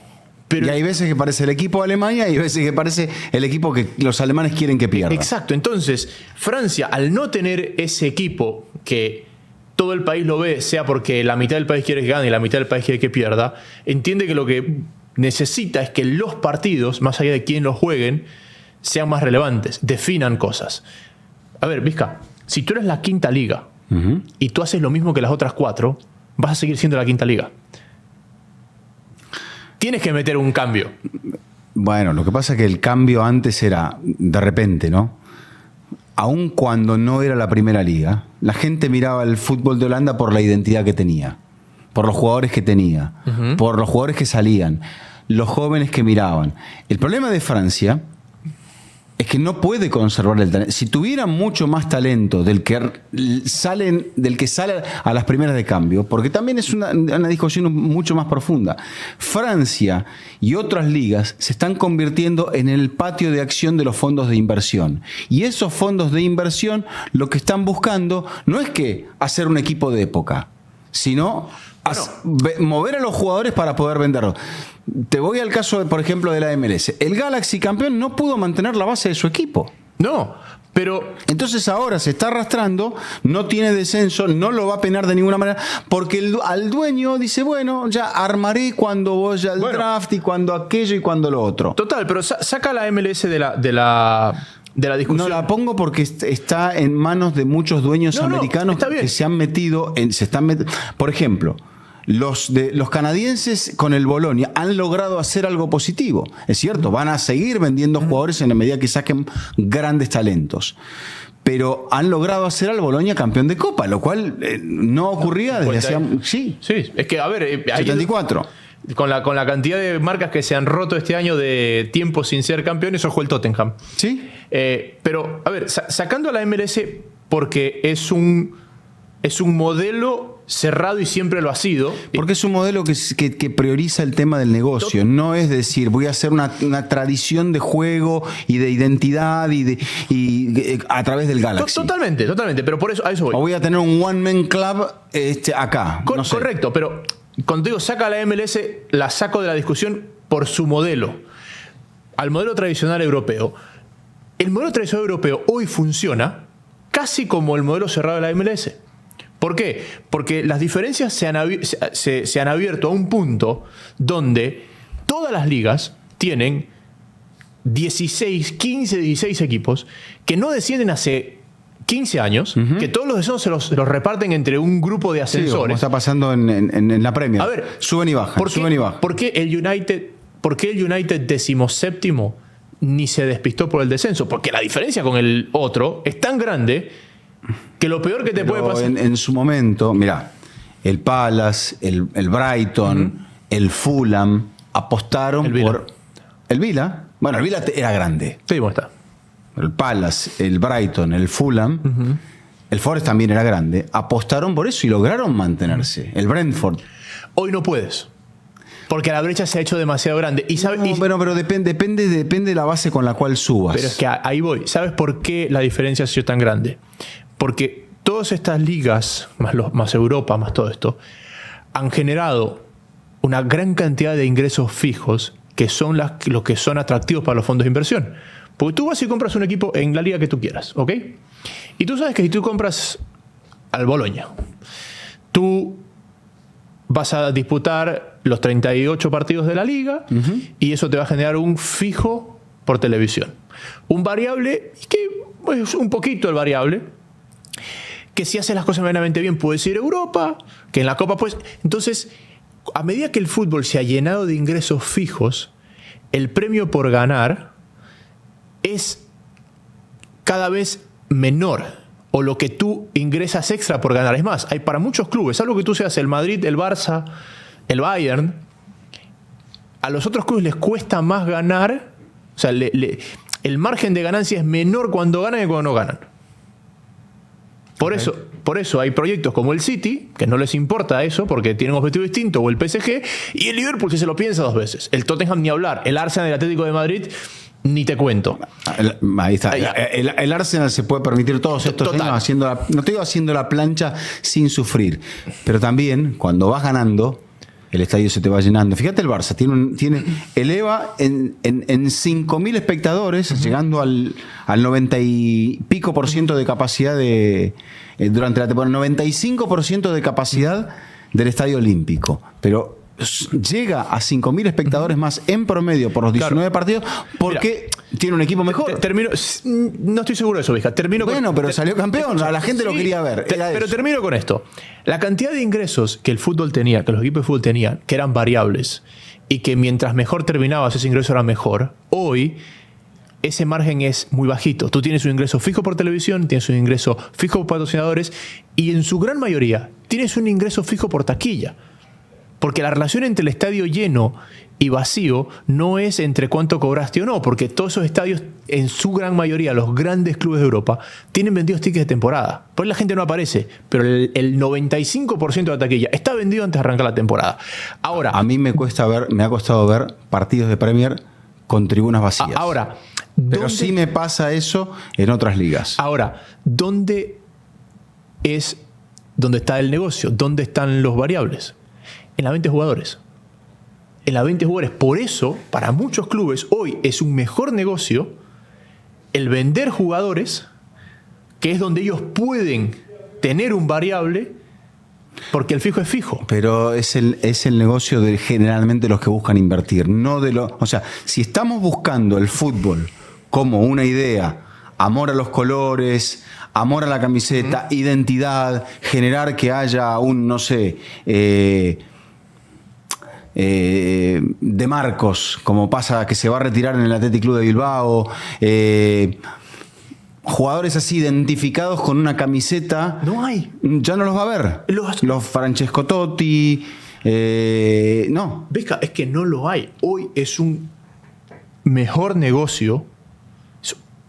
Pero y hay veces que parece el equipo de Alemania y hay veces que parece el equipo que los alemanes quieren que pierda. Exacto. Entonces, Francia, al no tener ese equipo que todo el país lo ve, sea porque la mitad del país quiere que gane y la mitad del país quiere que pierda, entiende que lo que necesita es que los partidos, más allá de quién los jueguen, sean más relevantes, definan cosas. A ver, Vizca, si tú eres la quinta liga y tú haces lo mismo que las otras cuatro, vas a seguir siendo la quinta liga. Tienes que meter un cambio. Bueno, lo que pasa es que el cambio antes era de repente, ¿no? Aun cuando no era la primera liga, la gente miraba el fútbol de Holanda por la identidad que tenía, por los jugadores que tenía, por los jugadores que salían, los jóvenes que miraban. El problema de Francia es que no puede conservar el talento. Si tuviera mucho más talento del que sale a las primeras de cambio, porque también es una discusión mucho más profunda. Francia y otras ligas se están convirtiendo en el patio de acción de los fondos de inversión. Y esos fondos de inversión lo que están buscando no es que hacer un equipo de época, sino mover a los jugadores para poder venderlos. Te voy al caso, por ejemplo, de la MLS. El Galaxy campeón no pudo mantener la base de su equipo. No, pero... Entonces ahora se está arrastrando, no tiene descenso, no lo va a penar de ninguna manera, porque al dueño dice, bueno, ya armaré cuando voy al draft y cuando aquello y cuando lo otro. Total, pero saca la MLS de la discusión. No la pongo porque está en manos de muchos dueños americanos que se han metido por ejemplo, los canadienses con el Bolonia han logrado hacer algo positivo. Es cierto, van a seguir vendiendo jugadores en la medida que saquen grandes talentos. Pero han logrado hacer al Bolonia campeón de Copa, lo cual no ocurría desde hacía... Sí, es que, a ver... 74. Con la cantidad de marcas que se han roto este año de tiempo sin ser campeón, eso fue el Tottenham. Sí. Pero, a ver, sacando a la MLS porque es un modelo cerrado y siempre lo ha sido. Porque es un modelo que prioriza el tema del negocio. No es decir, voy a hacer una tradición de juego y de identidad y a través del Galaxy. Totalmente. Pero por eso, a eso voy. O voy a tener un one-man club acá. No sé. Correcto, pero cuando digo saca la MLS, la saco de la discusión por su modelo. Al modelo tradicional europeo. El modelo tradicional europeo hoy funciona casi como el modelo cerrado de la MLS. ¿Por qué? Porque las diferencias se han abierto a un punto donde todas las ligas tienen 15, 16 equipos que no descienden hace 15 años, que todos los descensos se los reparten entre un grupo de ascensores. Sí, como está pasando en la Premier. A ver, suben y bajan. ¿por qué el United 17º ni se despistó por el descenso, porque la diferencia con el otro es tan grande que lo peor que te puede pasar... En su momento, mirá, el Palace, el Brighton, el Fulham apostaron por... El Villa. Bueno, el Villa era grande. Sí, ¿cómo está? El Palace, el Brighton, el Fulham, el Forest también era grande. Apostaron por eso y lograron mantenerse. El Brentford. Hoy no puedes. Porque la brecha se ha hecho demasiado grande. Y pero depende de la base con la cual subas. Pero es que ahí voy. ¿Sabes por qué la diferencia ha sido tan grande? Porque todas estas ligas, más Europa, más todo esto, han generado una gran cantidad de ingresos fijos que son los que son atractivos para los fondos de inversión. Porque tú vas y compras un equipo en la liga que tú quieras, ¿ok? Y tú sabes que si tú compras al Bologna, tú vas a disputar los 38 partidos de la liga y eso te va a generar un fijo por televisión. Un variable, que es un poquito el variable, que si haces las cosas medianamente bien puedes ir a Europa, que en la Copa puedes... Entonces, a medida que el fútbol se ha llenado de ingresos fijos, el premio por ganar es cada vez menor, o lo que tú ingresas extra por ganar. Es más, hay para muchos clubes, algo que tú seas el Madrid, el Barça, el Bayern, a los otros clubes les cuesta más ganar, o sea, el margen de ganancia es menor cuando ganan que cuando no ganan. Por eso hay proyectos como el City, que no les importa eso porque tienen un objetivo distinto, o el PSG, y el Liverpool que se lo piensa dos veces. El Tottenham ni hablar, el Arsenal, el Atlético de Madrid, ni te cuento. Ahí está. El Arsenal se puede permitir todos estos años no te digo haciendo la plancha sin sufrir, pero también cuando vas ganando, el estadio se te va llenando. Fíjate el Barça, eleva en 5.000 espectadores, llegando al 90 y pico % de capacidad durante la temporada, 95% de capacidad del estadio olímpico. Pero llega a 5.000 espectadores más en promedio por los 19 partidos porque tiene un equipo mejor. No estoy seguro de eso, Vizca. Pero salió campeón, la gente lo quería ver. Pero termino con esto. La cantidad de ingresos que el fútbol tenía, que los equipos de fútbol tenían, que eran variables, y que mientras mejor terminabas ese ingreso era mejor, hoy ese margen es muy bajito. Tú tienes un ingreso fijo por televisión, tienes un ingreso fijo por patrocinadores, y en su gran mayoría tienes un ingreso fijo por taquilla. Porque la relación entre el estadio lleno y vacío no es entre cuánto cobraste o no, porque todos esos estadios, en su gran mayoría, los grandes clubes de Europa, tienen vendidos tickets de temporada. Por ahí la gente no aparece, pero el 95% de la taquilla está vendido antes de arrancar la temporada. Ahora, a mí me ha costado ver partidos de Premier con tribunas vacías. Ahora, pero sí me pasa eso en otras ligas. Ahora, ¿dónde está el negocio? ¿Dónde están los variables? En la venta de jugadores. En la venta de jugadores. Por eso, para muchos clubes, hoy es un mejor negocio el vender jugadores, que es donde ellos pueden tener un variable, porque el fijo es fijo. Pero es el negocio de generalmente los que buscan invertir. O sea, si estamos buscando el fútbol como una idea, amor a los colores, amor a la camiseta, identidad, generar que haya un, no sé... de Marcos, como pasa que se va a retirar en el Athletic Club de Bilbao, jugadores así identificados con una camiseta, no hay, ya no los va a ver. Los Francesco Totti, no. Vizca, es que no lo hay. Hoy es un mejor negocio.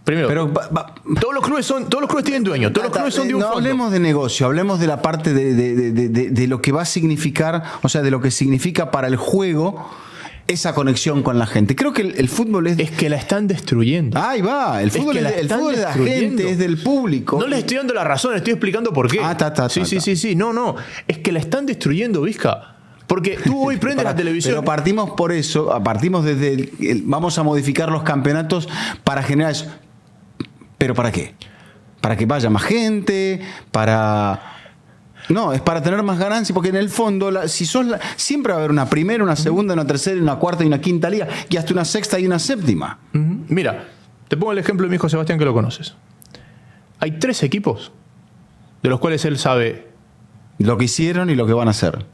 Primero, pero todos los clubes tienen dueño, todos los clubes son de un fondo. No hablemos de negocio, hablemos de la parte de lo que va a significar, o sea, de lo que significa para el juego esa conexión con la gente. Creo que el fútbol es que la están destruyendo. Ahí va, el fútbol es de la gente, es del público. No les estoy dando la razón, estoy explicando por qué. Sí. No, es que la están destruyendo, Vizca. Porque tú hoy prendes la televisión. Pero partimos por eso, vamos a modificar los campeonatos para generar eso. ¿Pero para qué? ¿Para que vaya más gente? No, es para tener más ganancias, porque en el fondo, siempre va a haber una primera, una segunda, una tercera, una cuarta y una quinta liga, y hasta una sexta y una séptima. Mira, te pongo el ejemplo de mi hijo Sebastián, que lo conoces. Hay 3 equipos de los cuales él sabe lo que hicieron y lo que van a hacer.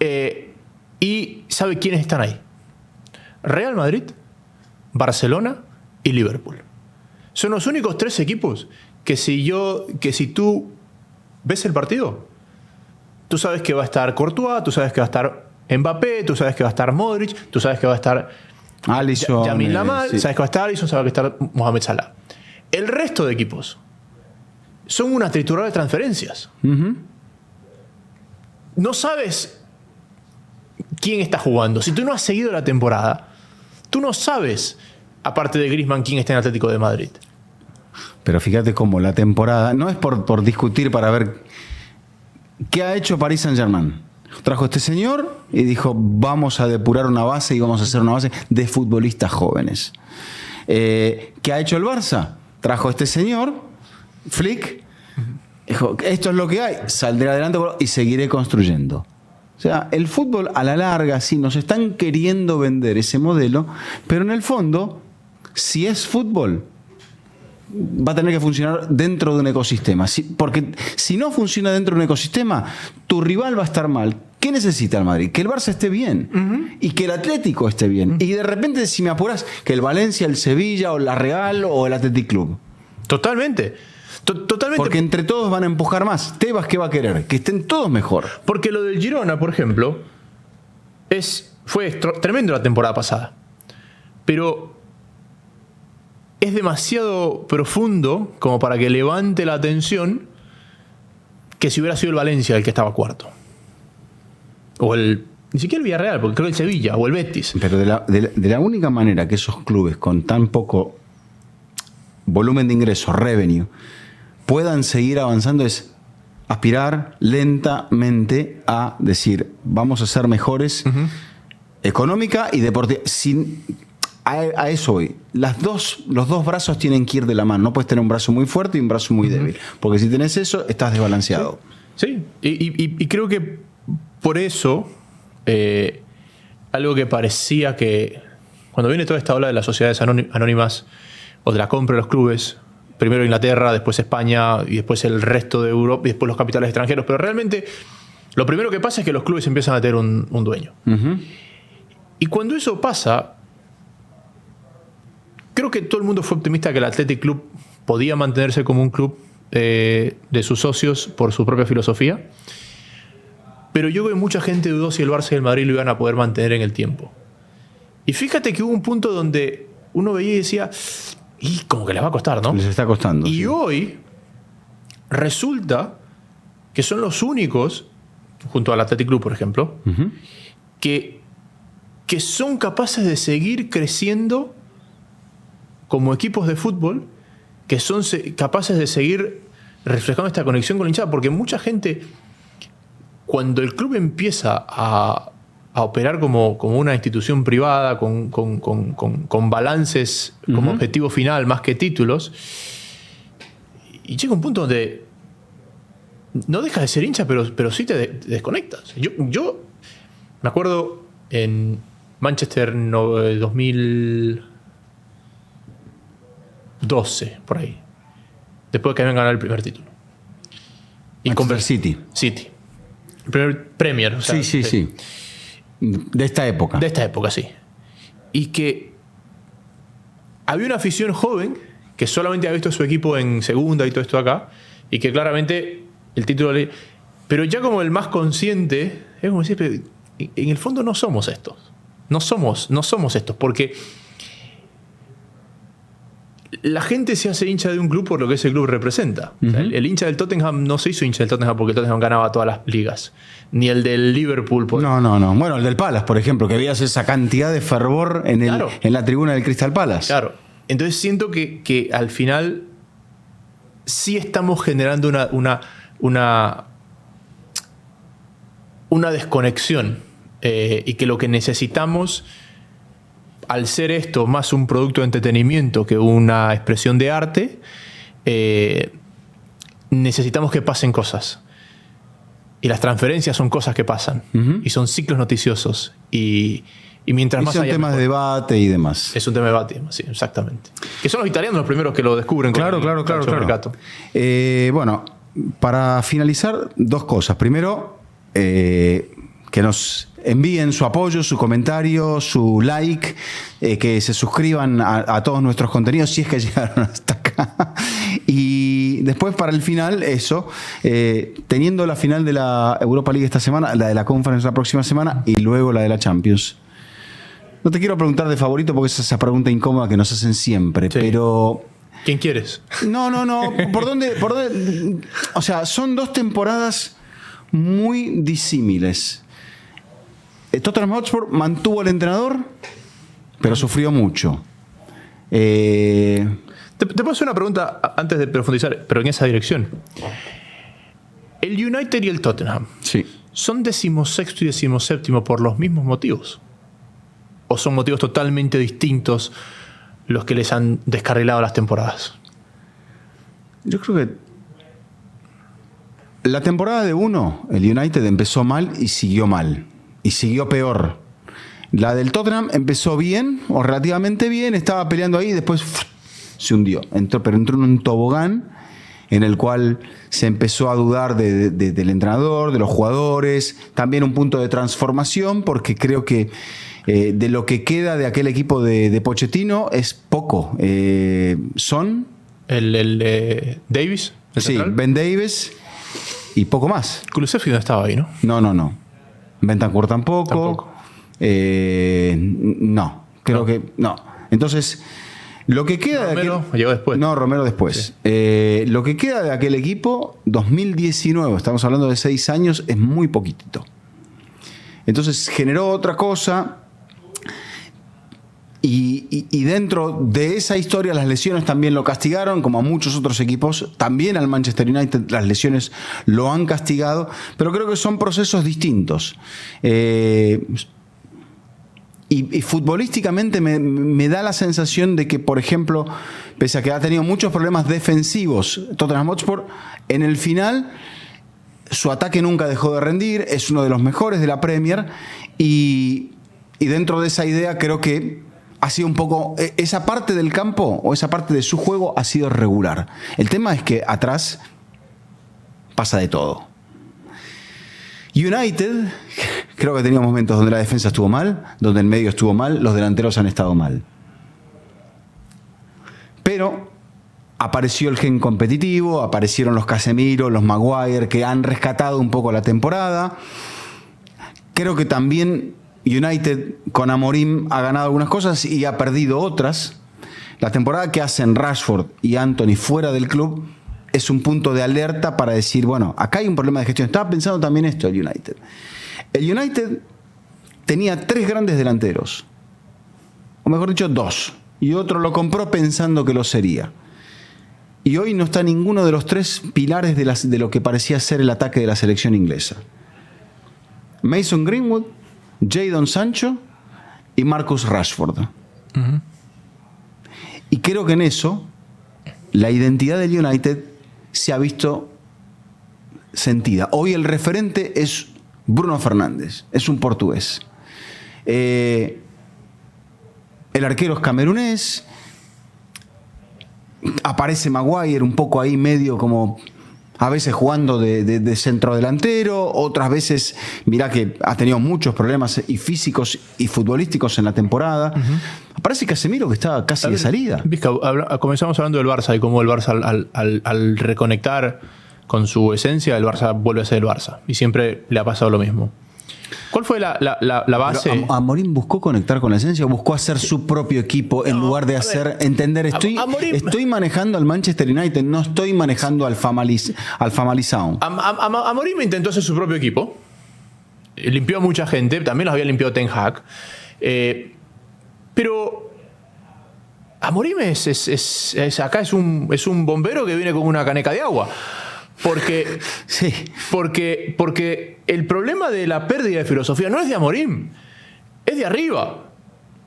Y sabe quiénes están ahí. Real Madrid, Barcelona y Liverpool. Son los únicos 3 equipos que si tú ves el partido, tú sabes que va a estar Courtois, tú sabes que va a estar Mbappé, tú sabes que va a estar Modric, tú sabes que va a estar Alisson, Lamine Yamal, sí. sabes que va a estar Alisson, sabes que va a estar Mohamed Salah. El resto de equipos son una trituradora de transferencias. Uh-huh. No sabes quién está jugando. Si tú no has seguido la temporada, tú no sabes, aparte de Griezmann, quién está en Atlético de Madrid. Pero fíjate cómo la temporada, no es por discutir para ver qué ha hecho Paris Saint-Germain. Trajo a este señor y dijo, vamos a depurar una base y vamos a hacer una base de futbolistas jóvenes. ¿Qué ha hecho el Barça? Trajo a este señor, Flick, dijo, esto es lo que hay, saldré adelante y seguiré construyendo. O sea, el fútbol a la larga, sí, nos están queriendo vender ese modelo, pero en el fondo, si es fútbol, va a tener que funcionar dentro de un ecosistema. Porque si no funciona dentro de un ecosistema, tu rival va a estar mal. ¿Qué necesita el Madrid? Que el Barça esté bien y que el Atlético esté bien. Y de repente, si me apuras, que el Valencia, el Sevilla o la Real o el Athletic Club. Totalmente. Totalmente. Porque entre todos van a empujar más. Tebas, ¿qué va a querer? Que estén todos mejor. Porque lo del Girona, por ejemplo, fue tremendo la temporada pasada. Pero es demasiado profundo como para que levante la atención que si hubiera sido el Valencia el que estaba cuarto. O ni siquiera el Villarreal, porque creo que el Sevilla o el Betis. Pero de la única manera que esos clubes con tan poco volumen de ingresos, revenue, puedan seguir avanzando es aspirar lentamente a decir, vamos a ser mejores económica y deportiva. A eso voy. Los dos brazos tienen que ir de la mano. No puedes tener un brazo muy fuerte y un brazo muy débil. Porque si tenés eso, estás desbalanceado. Sí. Y creo que por eso, algo que parecía que cuando viene toda esta ola de las sociedades anónimas o de la compra de los clubes, primero Inglaterra, después España y después el resto de Europa y después los capitales extranjeros, pero realmente lo primero que pasa es que los clubes empiezan a tener un dueño. Y cuando eso pasa, creo que todo el mundo fue optimista que el Athletic Club podía mantenerse como un club de sus socios por su propia filosofía. Pero yo creo que mucha gente dudó si el Barça y el Madrid lo iban a poder mantener en el tiempo. Y fíjate que hubo un punto donde uno veía y decía, y como que les va a costar, ¿no? Les está costando. Y sí. hoy resulta que son los únicos, junto al Athletic Club, por ejemplo, que son capaces de seguir creciendo como equipos de fútbol, que son capaces de seguir reflejando esta conexión con la hinchada, porque mucha gente, cuando el club empieza a operar como una institución privada, con balances como objetivo final, más que títulos, y llega un punto donde no dejas de ser hincha, pero sí te desconectas. Yo me acuerdo en Manchester 2012, por ahí, después de que habían ganado el primer título. Y Manchester City. El primer Premier. O sea, Sí. De esta época. De esta época, sí. Y que había una afición joven que solamente había visto a su equipo en segunda y todo esto acá, y que claramente el título... Pero ya como el más consciente, es como decir, pero en el fondo no somos estos. No somos estos, porque la gente se hace hincha de un club por lo que ese club representa. O sea, el hincha del Tottenham no se hizo hincha del Tottenham porque el Tottenham ganaba todas las ligas. Ni el del Liverpool. No. Bueno, el del Palace, por ejemplo, que veías esa cantidad de fervor en la tribuna del Crystal Palace. Claro. Entonces siento que al final sí estamos generando una desconexión. Y que lo que necesitamos, al ser esto más un producto de entretenimiento que una expresión de arte, necesitamos que pasen cosas. Y las transferencias son cosas que pasan. Y son ciclos noticiosos. Y mientras más son haya, temas de debate y demás. Es un tema de debate, sí, exactamente. Que son los italianos los primeros que lo descubren. Claro. Bueno, para finalizar, dos cosas. Primero, que nos envíen su apoyo, su comentario, su like, que se suscriban a todos nuestros contenidos si es que llegaron hasta acá. Y después para el final, eso, teniendo la final de la Europa League esta semana, la de la Conference la próxima semana y luego la de la Champions. No te quiero preguntar de favorito porque es esa pregunta incómoda que nos hacen siempre, sí. Pero... ¿Quién quieres? No. ¿Por dónde? O sea, son 2 temporadas muy disímiles. Tottenham Hotspur mantuvo al entrenador, pero sufrió mucho. Te puedo hacer una pregunta antes de profundizar, pero en esa dirección. El United y el Tottenham, sí, ¿son 16º y 17º por los mismos motivos? ¿O son motivos totalmente distintos los que les han descarrilado las temporadas? Yo creo que la temporada de uno, el United empezó mal y siguió mal. Y siguió peor. La del Tottenham empezó bien, o relativamente bien, estaba peleando ahí y después se hundió. Pero entró en un tobogán en el cual se empezó a dudar del entrenador, de los jugadores. También un punto de transformación, porque creo que de lo que queda de aquel equipo de Pochettino es poco. Son... ¿El Davis? Sí, central. Ben Davis y poco más. Kulusevski no estaba ahí, ¿no? No. Bentancur tampoco. No, creo que no. Entonces, lo que queda Romero de aquel... llegó después. No, Romero después. Sí. Lo que queda de aquel equipo, 2019, estamos hablando de 6 años, es muy poquitito. Entonces generó otra cosa. Y dentro de esa historia las lesiones también lo castigaron, como a muchos otros equipos. También al Manchester United las lesiones lo han castigado, pero creo que son procesos distintos. Y futbolísticamente me da la sensación de que, por ejemplo, pese a que ha tenido muchos problemas defensivos Tottenham Hotspur, en el final su ataque nunca dejó de rendir, es uno de los mejores de la Premier, y dentro de esa idea creo que ha sido un poco... Esa parte del campo o esa parte de su juego ha sido regular. El tema es que atrás pasa de todo. United, creo que tenía momentos donde la defensa estuvo mal, donde el medio estuvo mal, los delanteros han estado mal. Pero apareció el gen competitivo, aparecieron los Casemiro, los Maguire, que han rescatado un poco la temporada. Creo que también United con Amorim ha ganado algunas cosas y ha perdido otras. La temporada que hacen Rashford y Anthony fuera del club es un punto de alerta para decir, bueno, acá hay un problema de gestión. Estaba pensando también esto el United. El United tenía 3 grandes delanteros, o mejor dicho 2, y otro lo compró pensando que lo sería. Y hoy no está ninguno de los 3 pilares de lo que parecía ser el ataque de la selección inglesa. Mason Greenwood, Jadon Sancho y Marcus Rashford. Uh-huh. Y creo que en eso la identidad del United se ha visto sentida. Hoy el referente es Bruno Fernández, es un portugués. El arquero es camerunés. Aparece Maguire un poco ahí medio como... A veces jugando de centrodelantero, otras veces, mirá que ha tenido muchos problemas y físicos y futbolísticos en la temporada. Uh-huh. Parece Casemiro que está casi de salida. Vizca, comenzamos hablando del Barça y cómo el Barça al reconectar con su esencia, el Barça vuelve a ser el Barça. Y siempre le ha pasado lo mismo. ¿Cuál fue la base? Pero ¿Amorim buscó conectar con la esencia o buscó hacer su propio equipo en lugar de entender? Estoy manejando al Manchester United, no estoy manejando al Family Sound. Amorim intentó hacer su propio equipo. Limpió a mucha gente, también los había limpiado Ten Hag. Pero Amorim acá es un bombero que viene con una caneca de agua. Sí. Porque el problema de la pérdida de filosofía no es de Amorim, es de arriba.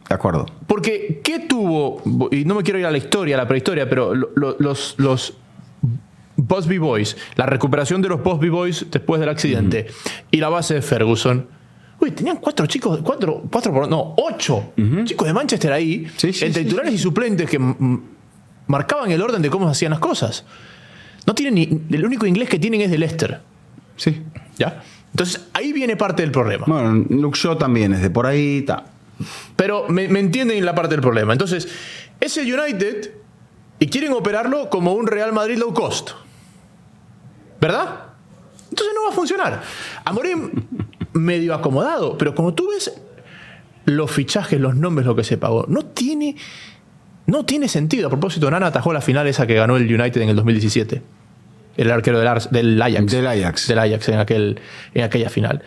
De acuerdo. Porque ¿qué tuvo? Y no me quiero ir a la historia, a la prehistoria, pero los Busby Boys, la recuperación de los Busby Boys después del accidente, y la base de Ferguson. Uy, tenían 8 chicos de Manchester ahí, entre titulares y suplentes que marcaban el orden de cómo se hacían las cosas. No tienen el único inglés que tienen es de Leicester. Sí. ¿Ya? Entonces, ahí viene parte del problema. Bueno, Luke Shaw también es de por ahí. Ta. Pero me entienden la parte del problema. Entonces, es el United y quieren operarlo como un Real Madrid low cost. ¿Verdad? Entonces no va a funcionar. Amorim medio acomodado, pero como tú ves los fichajes, los nombres, lo que se pagó, no tiene sentido. A propósito, Nana atajó la final esa que ganó el United en el 2017. El arquero del Ajax. Del Ajax. Del Ajax en aquella final.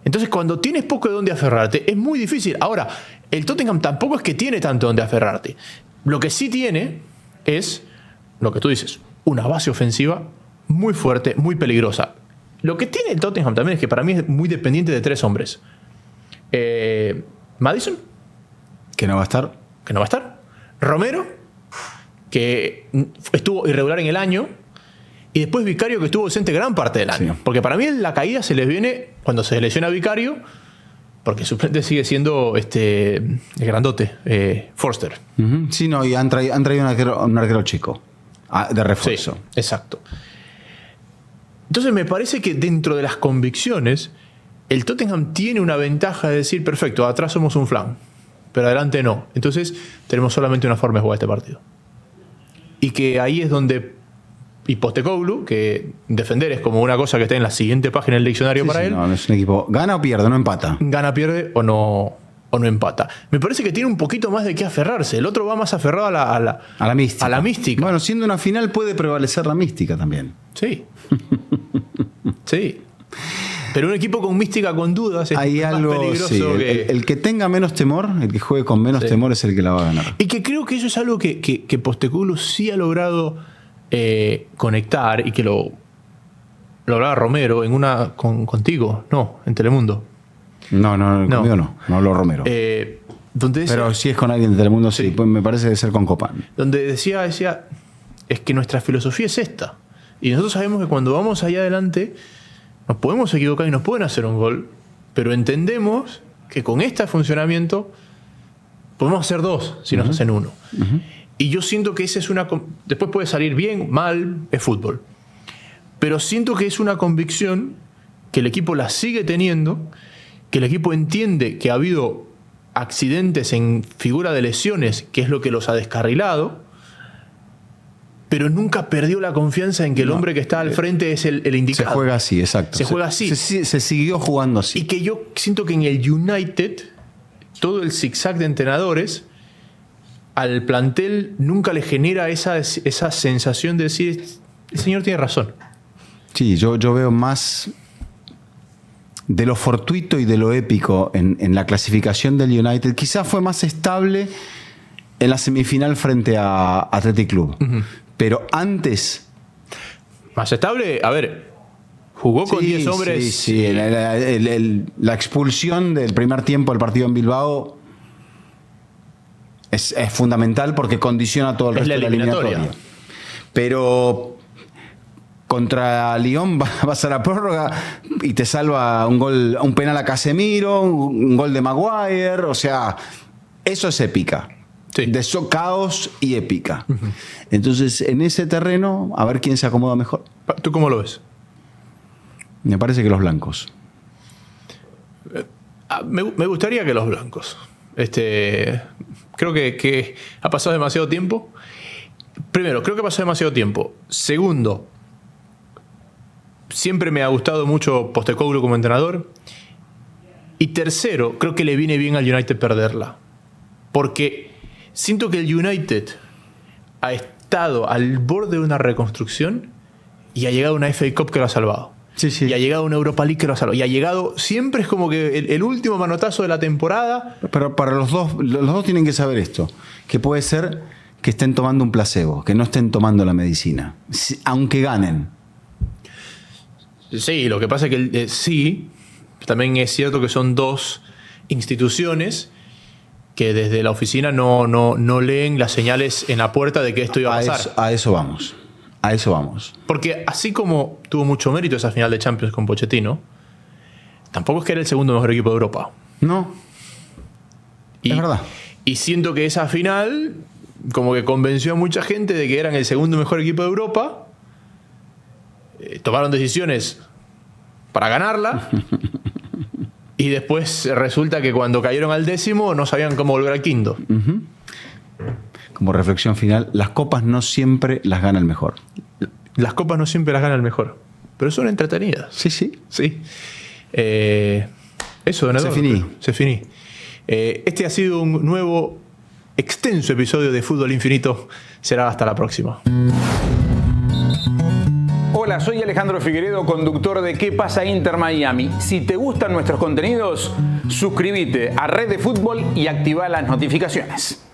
Entonces, cuando tienes poco de dónde aferrarte, es muy difícil. Ahora, el Tottenham tampoco es que tiene tanto dónde aferrarte. Lo que sí tiene es, lo que tú dices, una base ofensiva muy fuerte, muy peligrosa. Lo que tiene el Tottenham también es que para mí es muy dependiente de 3 hombres. Maddison, Que no va a estar. que no va a estar. Romero, que estuvo irregular en el año. Y después Vicario, que estuvo ausente gran parte del año. Sí. Porque para mí la caída se les viene cuando se lesiona Vicario, porque el suplente sigue siendo el grandote, Forster. Uh-huh. Sí, no, y han traído un arquero chico. De refuerzo. Sí, exacto. Entonces me parece que dentro de las convicciones, el Tottenham tiene una ventaja de decir, perfecto, atrás somos un flan, pero adelante no. Entonces tenemos solamente una forma de jugar este partido. Y que ahí es donde... Y Postecoglou, que defender es como una cosa que está en la siguiente página del diccionario Sí, para sí, él. No es un equipo. Gana o pierde, no empata. Gana, pierde o no empata. Me parece que tiene un poquito más de qué aferrarse. El otro va más aferrado a la mística. A la mística. Bueno, siendo una final puede prevalecer la mística también. Sí. Sí. Pero un equipo con mística, con dudas, es Hay más algo, peligroso sí, que... el que tenga menos temor, el que juegue con menos temor es el que la va a ganar. Y que creo que eso es algo que Postecoglou sí ha logrado conectar, y que lo hablaba Romero en una contigo, no, en Telemundo. No, conmigo no habló Romero. Donde Pero si es con alguien de Telemundo, sí, pues me parece de ser con Copan. Donde decía, es que nuestra filosofía es esta. Y nosotros sabemos que cuando vamos allá adelante nos podemos equivocar y nos pueden hacer un gol, pero entendemos que con este funcionamiento podemos hacer 2 si nos hacen 1. Uh-huh. Y yo siento que esa es una... Después puede salir bien, mal, es fútbol. Pero siento que es una convicción que el equipo la sigue teniendo, que el equipo entiende que ha habido accidentes en figura de lesiones, que es lo que los ha descarrilado, pero nunca perdió la confianza en que el hombre que está al frente es el indicado. Se juega así, exacto. Se juega así. Se siguió jugando así. Y que yo siento que en el United, todo el zigzag de entrenadores, al plantel nunca le genera esa sensación de decir, el señor tiene razón. Sí, yo veo más de lo fortuito y de lo épico en la clasificación del United. Quizás fue más estable en la semifinal frente a Athletic Club. Uh-huh. Pero antes... Más estable, a ver, jugó con 10 hombres. Sí. La expulsión del primer tiempo del partido en Bilbao es fundamental porque condiciona todo el resto de la eliminatoria. Pero contra Lyon vas a la prórroga y te salva un penal a Casemiro, un gol de Maguire. O sea, eso es épica. Sí. De eso, caos y épica. Uh-huh. Entonces, en ese terreno, a ver quién se acomoda mejor. ¿Tú cómo lo ves? Me parece que los blancos. Me gustaría que los blancos. Creo que ha pasado demasiado tiempo. Primero, creo que ha pasado demasiado tiempo. Segundo, siempre me ha gustado mucho Postecoglou como entrenador. Y tercero, creo que le viene bien al United perderla. Porque siento que el United ha estado al borde de una reconstrucción y ha llegado a una FA Cup que lo ha salvado. Sí. Y ha llegado a una Europa League que lo ha salvado. Y ha llegado, siempre es como que el último manotazo de la temporada. Pero para los dos tienen que saber esto, que puede ser que estén tomando un placebo, que no estén tomando la medicina, aunque ganen. Sí, lo que pasa es que sí, también es cierto que son 2 instituciones que desde la oficina no leen las señales en la puerta de que esto iba a pasar. A eso vamos. Porque así como tuvo mucho mérito esa final de Champions con Pochettino, tampoco es que era el segundo mejor equipo de Europa. No. Es verdad. Y siento que esa final como que convenció a mucha gente de que eran el segundo mejor equipo de Europa. Tomaron decisiones para ganarla. Y después resulta que cuando cayeron al 10º no sabían cómo volver al 5º. Como reflexión final, las copas no siempre las gana el mejor. Las copas no siempre las gana el mejor, pero son entretenidas. Sí, sí. Sí. Eso, donador. Se finí. Este ha sido un nuevo, extenso episodio de Fútbol Infinito. Será hasta la próxima. Hola, soy Alejandro Figueredo, conductor de ¿Qué pasa Inter Miami? Si te gustan nuestros contenidos, suscríbete a Red de Fútbol y activa las notificaciones.